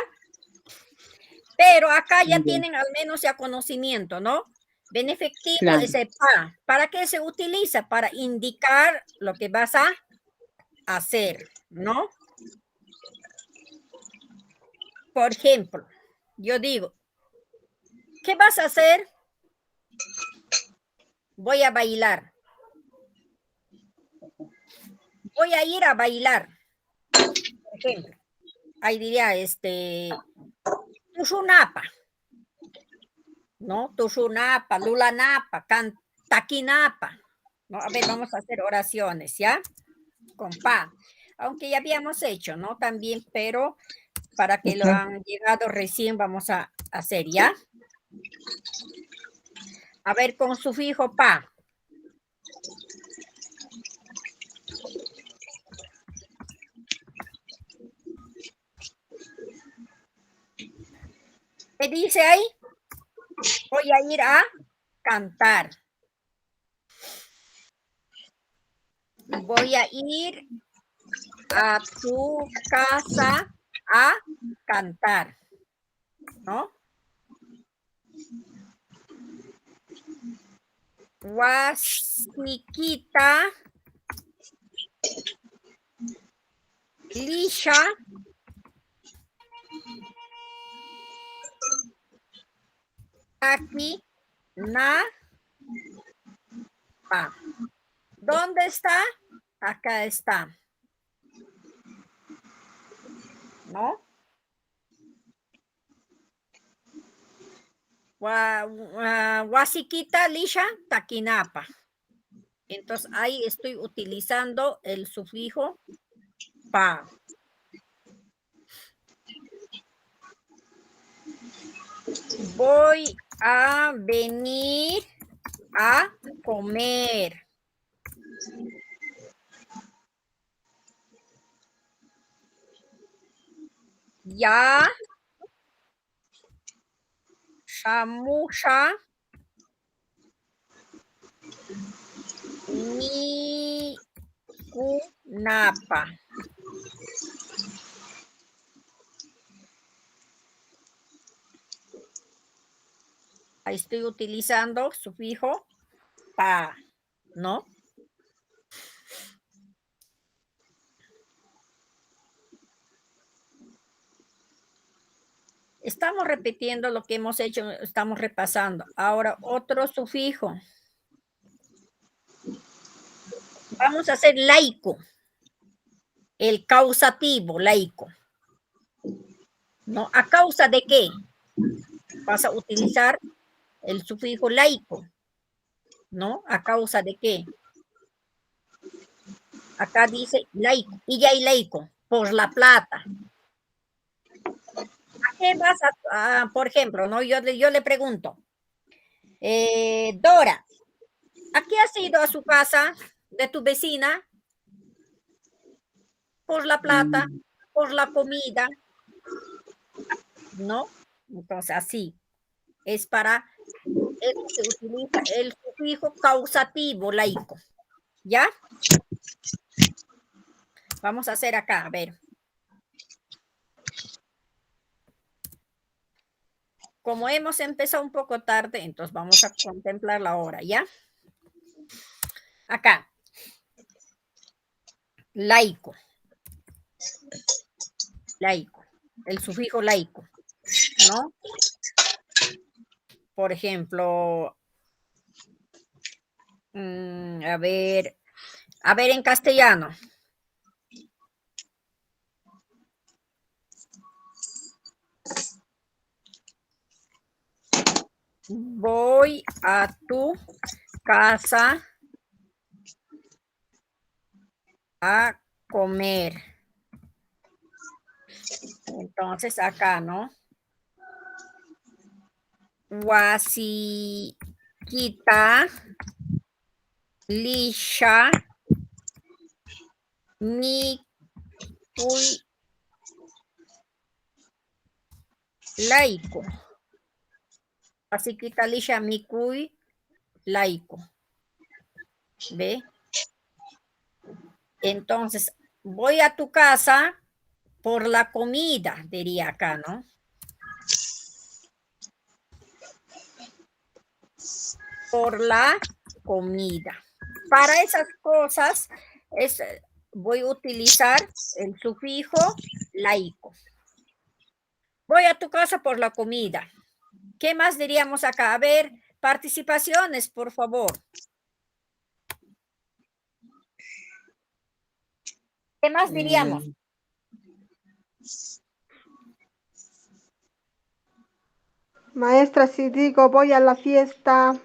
A: Pero acá ya tienen al menos ya conocimiento, ¿no? Benefectivo
B: Claro.
A: es el pa. ¿Para qué se utiliza? Para indicar lo que vas a hacer, ¿no? Por ejemplo, yo digo, ¿qué vas a hacer? Voy a bailar. Voy a ir a bailar. Por ejemplo, ahí diría, Tushunapa, ¿no? Tushunapa, Lulanapa, Taquinapa, ¿no? A ver, vamos a hacer oraciones, ¿ya? Con pa. Aunque ya habíamos hecho, ¿no? También, pero para que lo han llegado recién vamos a hacer, ¿ya? A ver, con sufijo pa. ¿Qué dice ahí? Voy a ir a cantar. Voy a ir a tu casa a cantar, ¿no? Wasnikita Lisha aquí na pa. ¿Dónde está? Acá está. ¿No? Wasikita Lisha Taquinapa. Entonces ahí estoy utilizando el sufijo pa. Voy a venir a comer. Ya shamusha mi kunapa. Ahí estoy utilizando sufijo pa, ¿no? Estamos repitiendo lo que hemos hecho, estamos repasando. Ahora otro sufijo. Vamos a hacer laico. El causativo laico. ¿No? ¿A causa de qué? Vas a utilizar el sufijo laico. ¿No? ¿A causa de qué? Acá dice laico. Y ya hay laico. Por la plata. ¿A qué vas a por ejemplo, ¿no? Yo le pregunto. Dora, ¿a qué has ido a su casa de tu vecina? Por la plata, por la comida, ¿no? Entonces, así es para eso se utiliza el sufijo causativo laico, ¿ya? Vamos a hacer acá, a ver. Como hemos empezado un poco tarde, entonces vamos a contemplar la hora, ¿ya? Acá. Laico. Laico. el sufijo laico, ¿no? Por ejemplo, a ver en castellano. Voy a tu casa a comer. Entonces acá, ¿no? Wasiquita, lisha, mi cuy laico. Wasiquita, lisha, mi cuy laico. ¿Ve? Entonces, voy a tu casa por la comida, diría acá, ¿no? Por la comida. Para esas cosas voy a utilizar el sufijo laico. Voy a tu casa por la comida. ¿Qué más diríamos acá? A ver, participaciones, por favor. ¿Qué más diríamos?
G: Maestra, si digo voy a la fiesta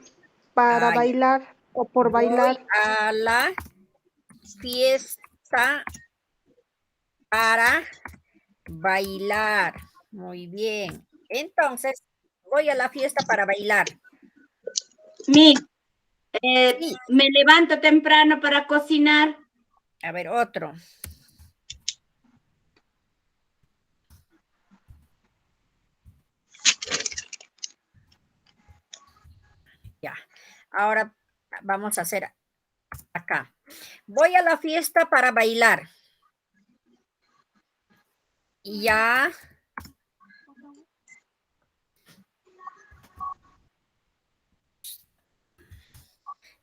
G: para
A: Ay,
G: bailar o por
A: voy
G: bailar,
A: a la fiesta para bailar. Muy bien. Entonces, voy a la fiesta para bailar.
C: Mi,
A: Sí.
C: me levanto temprano para cocinar.
A: A ver, otro. Ya. Ahora vamos a hacer acá. Voy a la fiesta para bailar. Ya.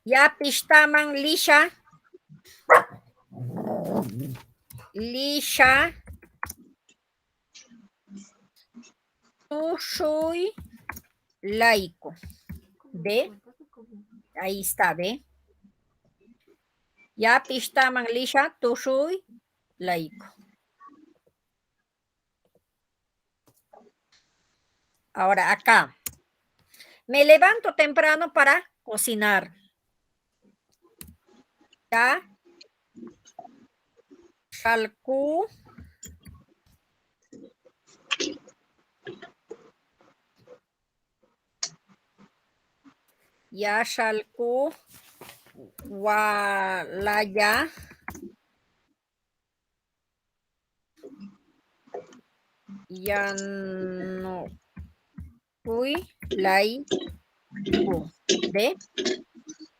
A: Ya pistaman lisha. Lisha. Tushuy laico. ¿Ve? Ahí está, ¿ve? Ya pistaman lisha tushuy laico. Ahora acá. Me levanto temprano para cocinar. Ya. Shalku. Ya shalku. Walaya. Ya no. Cuy laico. ¿Ve?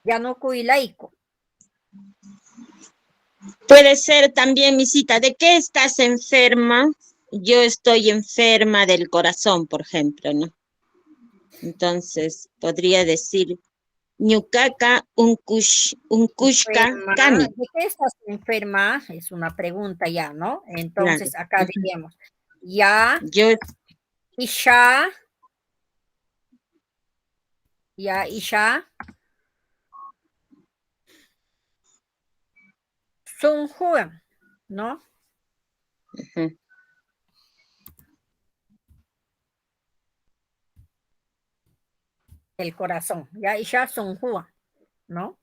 A: Ya no cuy laico.
B: Puede ser también, misita, ¿de qué estás enferma? Yo estoy enferma del corazón, por ejemplo, ¿no? Entonces, podría decir, ñucaca unkushka
A: Enferma.
B: kami.
A: ¿De qué estás enferma? Es una pregunta ya, ¿no? Entonces
B: Claro.
A: acá diríamos, ya,
B: Yo,
A: isha, ya, isha, sunjuan, ¿no?
B: ujú,
A: El corazón, ya, isha, sunjuan, ¿no?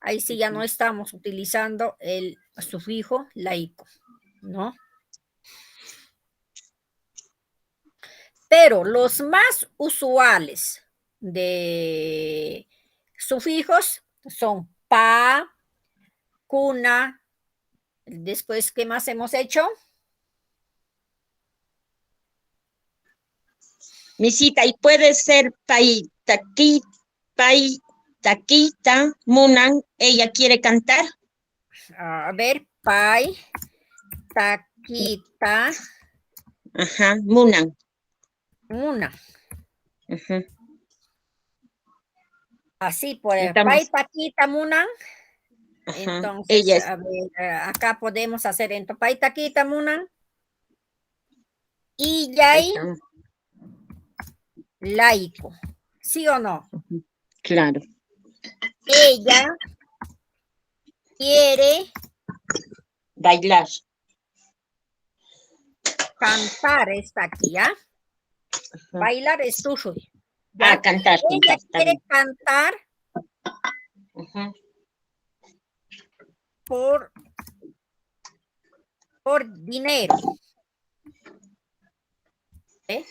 A: Ahí sí ya no estamos utilizando el sufijo laico, ¿no? Pero los más usuales de sufijos son pa, cuna. Después, ¿qué más hemos hecho?
B: misita, y puede ser taquita, munan, ella quiere cantar.
A: A ver, pai, taquita,
B: Ajá, munan.
A: una.
B: Ujú.
A: Así, por el pai,
B: Estamos,
A: taquita, munan.
B: ajá,
A: Entonces,
B: ella es,
A: a ver, acá podemos hacer en pai, taquita, munan.
B: ujú.
A: Entonces, a ver, acá podemos hacer en pai, taquita, munan. Entonces, a ver, acá podemos hacer en pai, taquita, munan. Entonces, a ver, acá podemos hacer en pai, taquita, munan. Illay laico. ¿Sí o no?
B: Claro.
A: Ella quiere
B: Bailar.
A: cantar, está aquí, ¿ya? Bailar es tuyo.
B: Ah, cantar.
A: Ella
B: Está
A: quiere
B: bien.
A: cantar
B: Ujú.
A: por dinero. ¿Eh?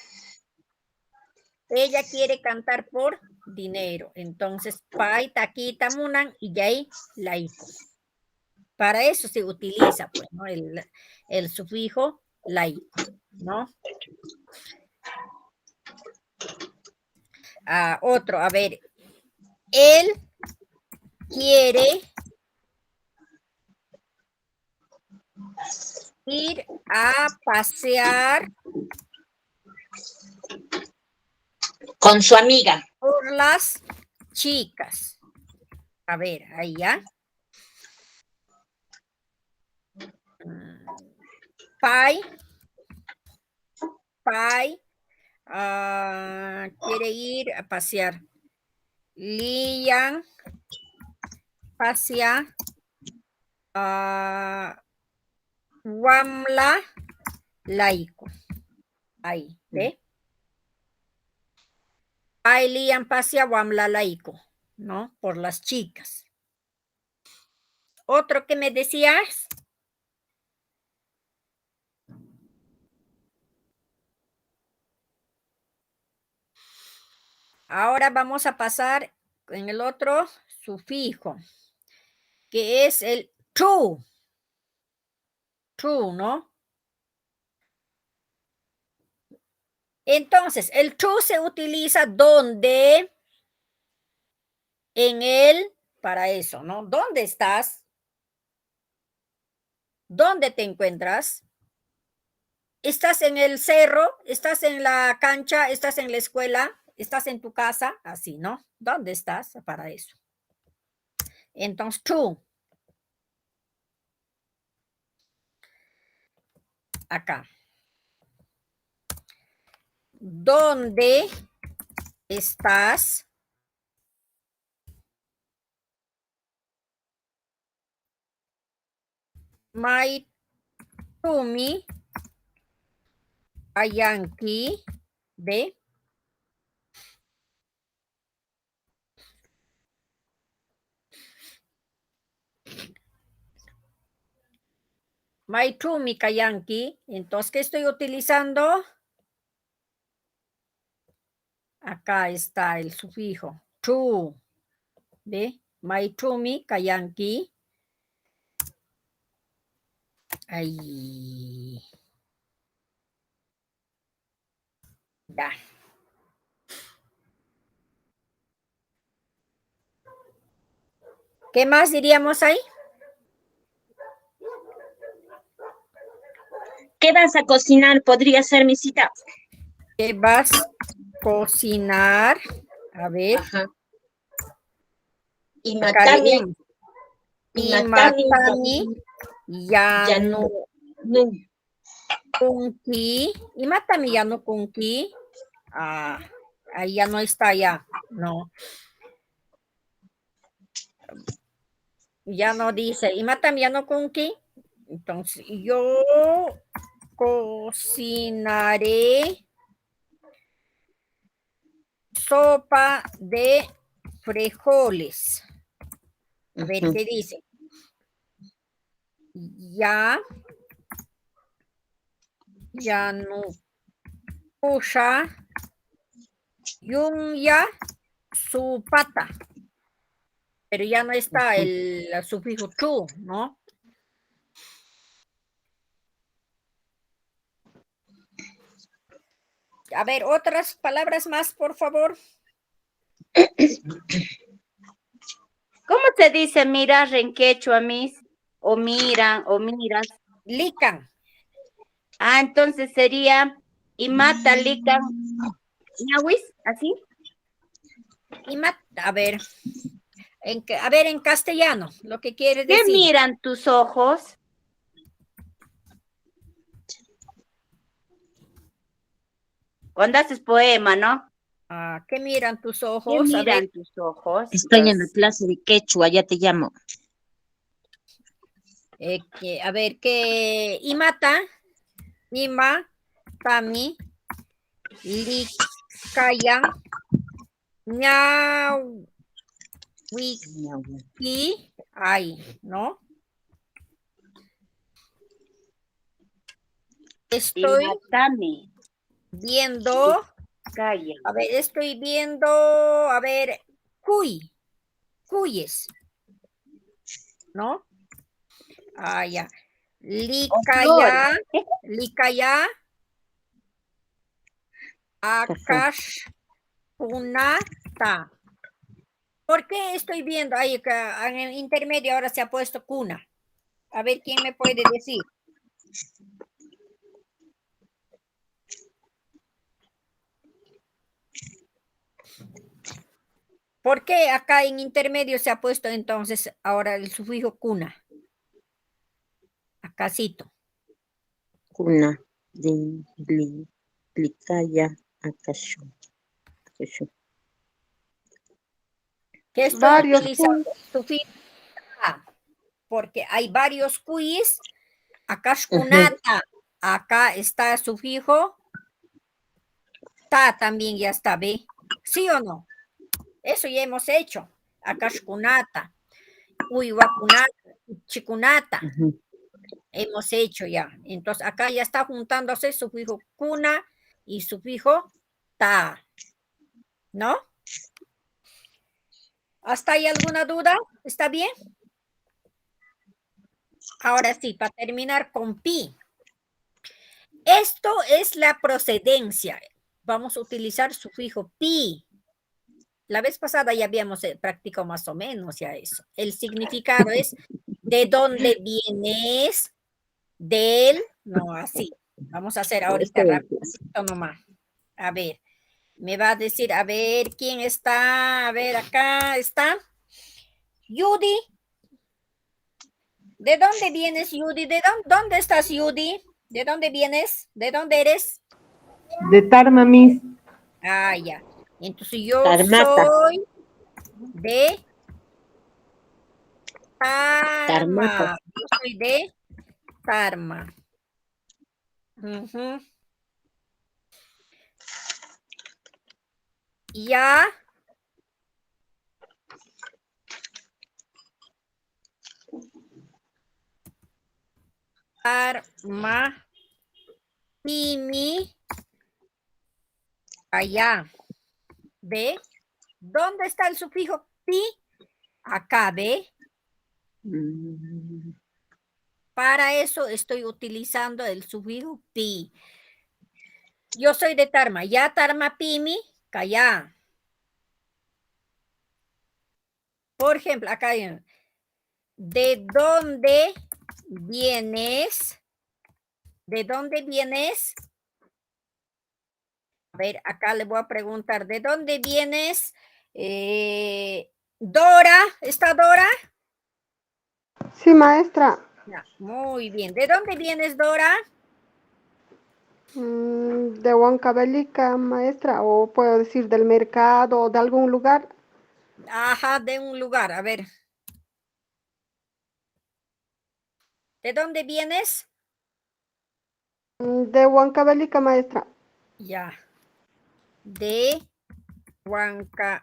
A: Ella quiere cantar por dinero. Entonces, pai, taquita, munan y yay, laico. Para eso se utiliza, pues, ¿no? El sufijo laico, ¿no? Otro, a ver. Él quiere ir a pasear
B: Con su amiga.
A: por las chicas. A ver, ahí ya. Pai quiere ir a pasear. Lian pasea Wamla laico. Ahí, ¿ve? Pai Lian pasea Wamla laico, ¿no? Por las chicas. Otro que me decías. Ahora vamos a pasar en el otro sufijo, que es el tu. Tu, ¿no? Entonces, el tu se utiliza donde en el, para eso, ¿no? ¿Dónde estás? ¿Dónde te encuentras? ¿Estás en el cerro? ¿Estás en la cancha? ¿Estás en la escuela? ¿Estás en tu casa? Así, ¿no? ¿Dónde estás? Para eso. Entonces, tú. Acá. ¿Dónde estás? Maitumi Ayanki de Maitumi Kayanki. Entonces, ¿qué estoy utilizando? Acá está el sufijo tu. ¿Ve? Maitumi Kayanki. Ahí. Ya. ¿Qué más diríamos ahí?
B: ¿Qué vas a cocinar? Podría ser mi cita.
A: ¿Qué vas a cocinar? A ver.
B: Ajá. Y
A: Acá
B: matami.
A: leemos. Y matami ya no kunki. Y matami ya no kunki. Ahí ya no está ya. No. Ya no dice. Y matami ya no kunki. Entonces, yo cocinaré sopa de frijoles. A ver qué dice. Ya no usa yunya su pata. Pero ya no está el sufijo chu, ¿no? A ver, otras palabras más, por favor.
C: ¿Cómo se dice mirar en quechua, mis? O miran, o miras.
A: Lican.
C: Entonces sería imata lican ñawis, ¿así?
A: A ver, en castellano, lo que quiere
C: ¿Qué
A: decir.
C: miran tus ojos? Cuando haces poema, ¿no?
A: Ah, ¿qué miran tus
C: ¿Qué
A: ojos? A ver,
C: miran tus ojos?
B: Estoy en la clase de quechua, ya te llamo.
A: a ver, ¿qué? Imata, Ima, Tami, Likayan, Ñau, Wiki, ay, ¿no?
C: Y
A: Estoy
C: matame,
A: viendo,
C: calla.
A: a ver, estoy viendo, a ver, cuyes, ¿no? Ah, ya. Likaya, Likaya, Akash, Kunata. ¿Por qué estoy viendo ahí que en el intermedio ahora se ha puesto cuna? A ver, ¿quién me puede decir? ¿Por qué acá en intermedio se ha puesto entonces ahora el sufijo cuna? Acácito.
B: Cuna de Licaya Acashu.
A: ¿Qué estoy
G: Varios
A: utilizando?
G: cuis.
A: Sufijo a, porque hay varios cuis. Acá es cunata. Acá está sufijo ta también ya está, ¿ve? ¿Sí o no? Eso ya hemos hecho. Acá es cunata. Uiwacunata, chicunata. Hemos hecho ya. Entonces acá ya está juntándose sufijo cuna y sufijo ta. ¿No? ¿Hasta hay alguna duda? ¿Está bien? Ahora sí, para terminar con pi. Esto es la procedencia. Vamos a utilizar sufijo pi. La vez pasada ya habíamos practicado más o menos ya eso. El significado es de dónde vienes, del, no así. Vamos a hacer ahorita rapidito nomás. A ver, me va a decir, a ver, ¿quién está? A ver, acá está. Judy. ¿De dónde vienes, Judy? ¿Dónde estás, Judy? ¿De dónde vienes? ¿De dónde eres?
E: De Tarma, Miss.
A: Ah, ya. Entonces yo
B: Tarmata.
A: soy de
B: Tarmata.
A: Tarma. Yo soy de Tarma. Ya. Tarma. Pimi. Allá. ¿Ve? ¿Dónde está el sufijo pi? Acá, ¿ve? Para eso estoy utilizando el sufijo pi. Yo soy de Tarma. Ya Tarma Pimi, calla. Por ejemplo, acá hay, ¿de dónde vienes? ¿De dónde vienes? A ver, acá le voy a preguntar, ¿de dónde vienes? Dora, ¿está Dora?
G: Sí, maestra.
A: Ya, muy bien. ¿De dónde vienes, Dora?
G: De Huancavelica, maestra, o puedo decir del mercado o de algún lugar.
A: Ajá, de un lugar. A ver. ¿De dónde vienes?
G: De Huancavelica, maestra.
A: Ya. De Huancavelica.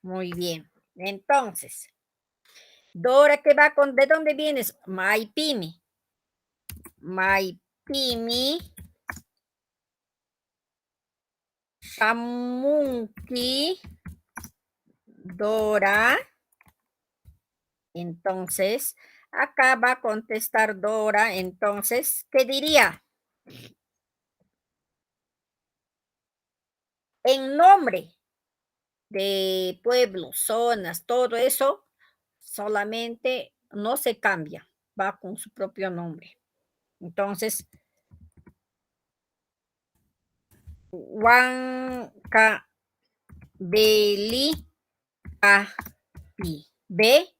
A: Muy bien. Entonces, Dora, ¿qué va con? ¿De dónde vienes? Maipimi. Maipimi. Shamunki. Dora. Entonces, acá va a contestar Dora. Entonces, ¿qué diría? En nombre de pueblos, zonas, todo eso, solamente no se cambia, va con su propio nombre. Entonces, Huancavelicapi. ¿Ve?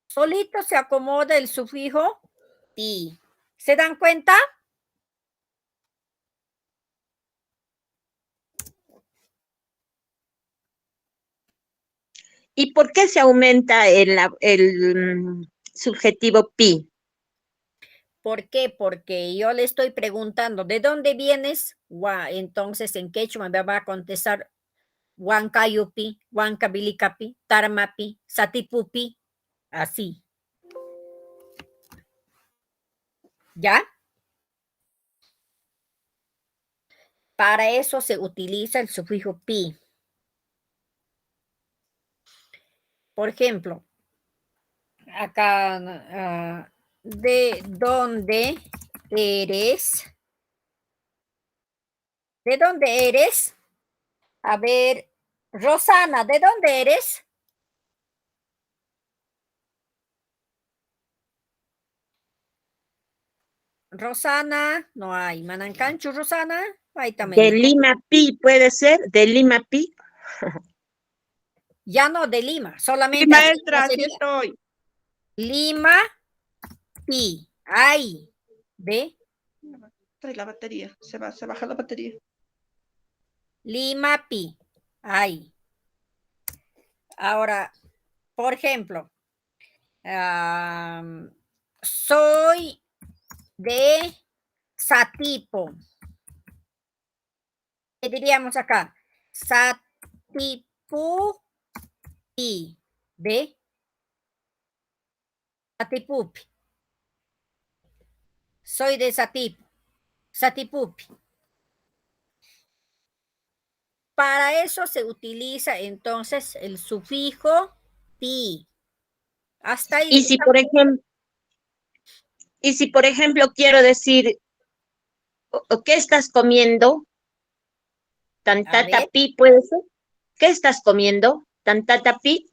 A: Solito se acomoda el sufijo pi. ¿Se dan cuenta?
B: ¿Y por qué se aumenta el subjetivo pi?
A: ¿Por qué? Porque yo le estoy preguntando, ¿de dónde vienes? Entonces en quechua me va a contestar Huancayupi, Huancabilicapi, Tarmapi, Satipupi, así. ¿Ya? Para eso se utiliza el sufijo pi. Por ejemplo, acá, ¿de dónde eres? ¿De dónde eres? A ver, Rosana, ¿de dónde eres? Rosana, no hay. Manancancho, Rosana, ahí
B: De
A: también.
B: Lima pi, ¿puede ser? De Lima pi.
A: Ya no de Lima, solamente
F: Sí,
A: así
F: maestra, así
A: sería
F: estoy.
A: Lima, pi. Ahí, ¿ve?
F: Trae la batería, se baja la batería.
A: Lima, pi. Ahí. Ahora, por ejemplo, soy de Satipo. ¿Qué diríamos acá? Satipu y ¿ve? Satipupi. Soy de Satipo. Satipupi. Para eso se utiliza entonces el sufijo pi. Hasta ahí.
B: Y si por ejemplo quiero decir, ¿qué estás comiendo?
A: A
B: Tantata
A: ver.
B: pi, ¿puede ser? ¿Qué estás comiendo? Tantata pi.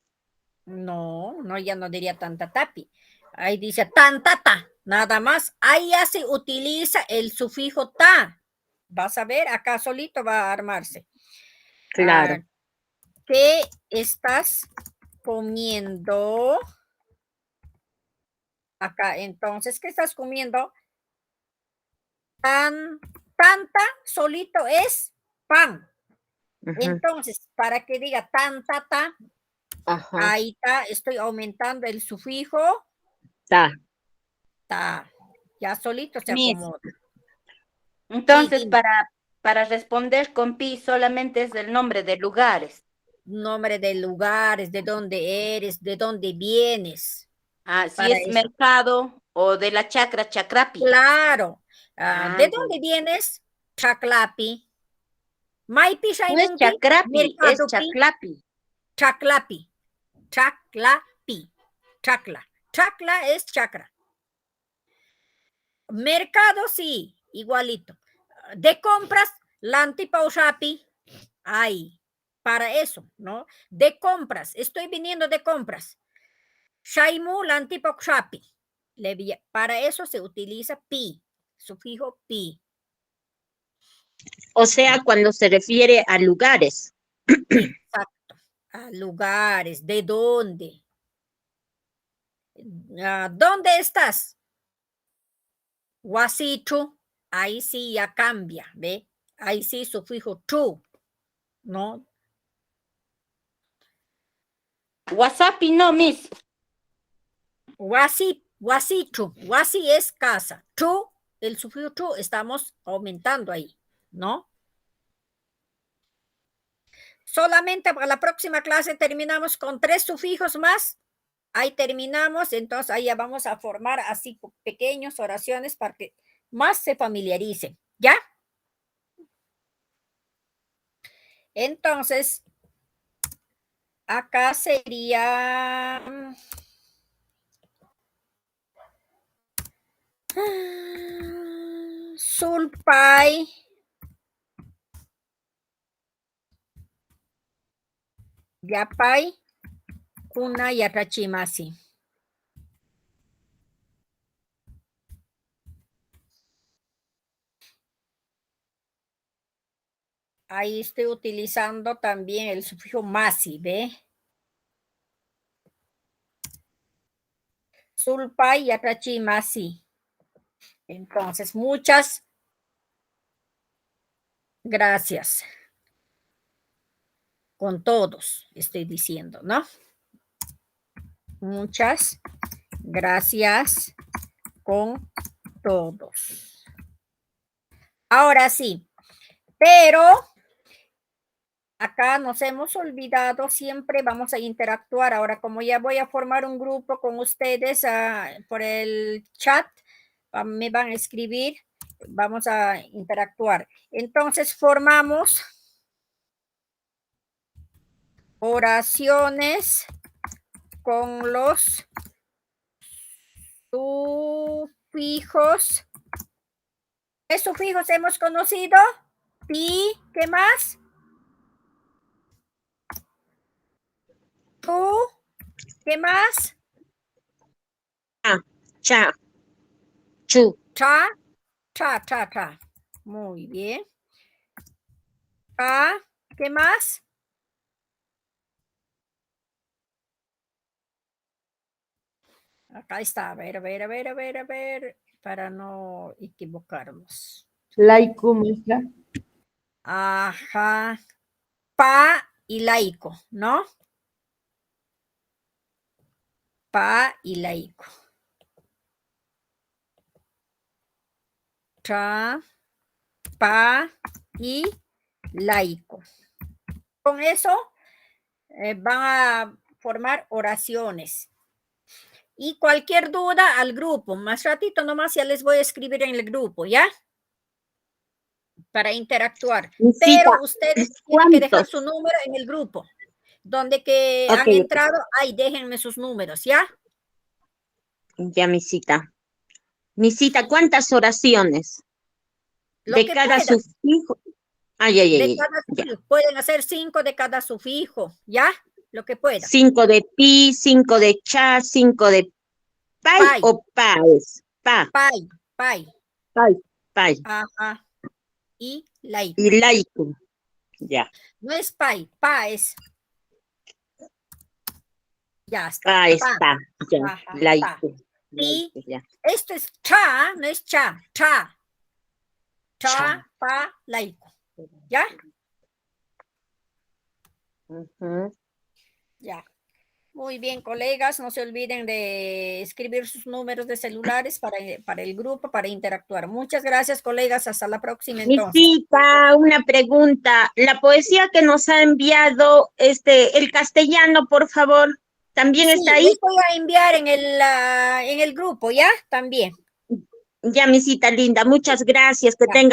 A: No, no, ya no diría tanta tapi. Ahí dice tantata, nada más. Ahí ya se utiliza el sufijo ta. Vas a ver, acá solito va a armarse.
B: Claro.
A: ¿Qué estás comiendo? Acá, entonces, ¿qué estás comiendo? Tanta solito es pan. Entonces, para que diga tantata,
B: Ajá.
A: ahí está, estoy aumentando el sufijo
B: Ta.
A: ta. Ya solito se
C: Miss,
A: acomoda. Sí,
C: entonces
A: dime.
C: para responder con pi solamente es el nombre de lugares.
A: Nombre de lugares, de dónde eres, de dónde vienes.
C: Ah, si
A: Para
C: es
A: eso.
C: mercado o de la chacra, chacrapi.
A: Claro.
C: Ah,
A: ¿De dónde vienes? Chaclapi. Maipi,
C: no es
A: Shaimumpi,
C: chacrapi, es
A: Mercadopi,
C: chaclapi.
A: Chaclapi. Chaclapi. Chacla. Chacla es chacra. Mercado, sí, igualito. De compras, Lantipausapi. Ahí. Para eso, ¿no? De compras. Estoy viniendo de compras. Shaimu Lantipausapi. Para eso se utiliza pi, sufijo pi.
B: O sea, cuando se refiere a lugares.
A: Exacto. A lugares, ¿de dónde? ¿Dónde estás? Wasichu, ahí sí ya cambia, ¿ve? Ahí sí sufijo chu, ¿no?
C: Wasapi no, miss.
A: Wasichu, wasi es casa, chu, el sufijo chu estamos aumentando ahí, ¿no? Solamente para la próxima clase terminamos con 3 sufijos más. Ahí terminamos, entonces ahí ya vamos a formar así pequeñas oraciones para que más se familiaricen, ¿ya? Entonces, acá sería sulpay, yapay, kuna yatachimasi. Ahí estoy utilizando también el sufijo masi, ¿ve? Sulpay yatachimasi. Entonces, muchas gracias. Con todos, estoy diciendo, ¿no? Muchas gracias con todos. Ahora sí, pero acá nos hemos olvidado, siempre vamos a interactuar. Ahora, como ya voy a formar un grupo con ustedes por el chat, me van a escribir, vamos a interactuar. Entonces, formamos oraciones con los sufijos. ¿Qué sufijos hemos conocido? Pi, ¿qué más? Tu, ¿qué más?
B: Cha, chu.
A: Cha, cha, cha, cha. Muy bien. Cha, ¿qué más? Acá está, a ver, para no equivocarnos.
E: Laico, maestra.
A: Ajá. Pa y laico, ¿no? Pa y laico. Cha, pa y laico. Con eso van a formar oraciones. Y cualquier duda al grupo. Más ratito nomás ya les voy a escribir en el grupo, ¿ya? Para interactuar. Pero ustedes tienen que dejar su número en el grupo. Donde que han entrado, ahí déjenme sus números, ¿ya?
B: Ya, misita. Misita, ¿cuántas oraciones?
A: Lo
B: de
A: que
B: cada
A: puedan.
B: sufijo.
A: De cada sufijo. Pueden hacer 5 de cada sufijo, ¿ya? Lo que puedan.
B: 5 de pi, 5 de cha, 5 de pai o paes. Pa.
A: Pai.
B: Pai.
A: Ajá. Y laico.
B: Y laico. Ya.
A: No es pai, pa es. Ya está.
B: Pa es pa. Ya.
A: Ajá,
B: Laico.
A: Y
B: ya.
A: esto es cha, no es cha. Cha. Cha, pa, laico. ¿Ya? Ya. Muy bien, colegas, no se olviden de escribir sus números de celulares para el grupo, para interactuar. Muchas gracias, colegas. Hasta la próxima, entonces.
B: Misita, una pregunta. La poesía que nos ha enviado el castellano, por favor, ¿también está ahí?
A: Les voy a enviar en el grupo, ¿ya? También.
B: Ya, misita linda, muchas gracias. Que tenga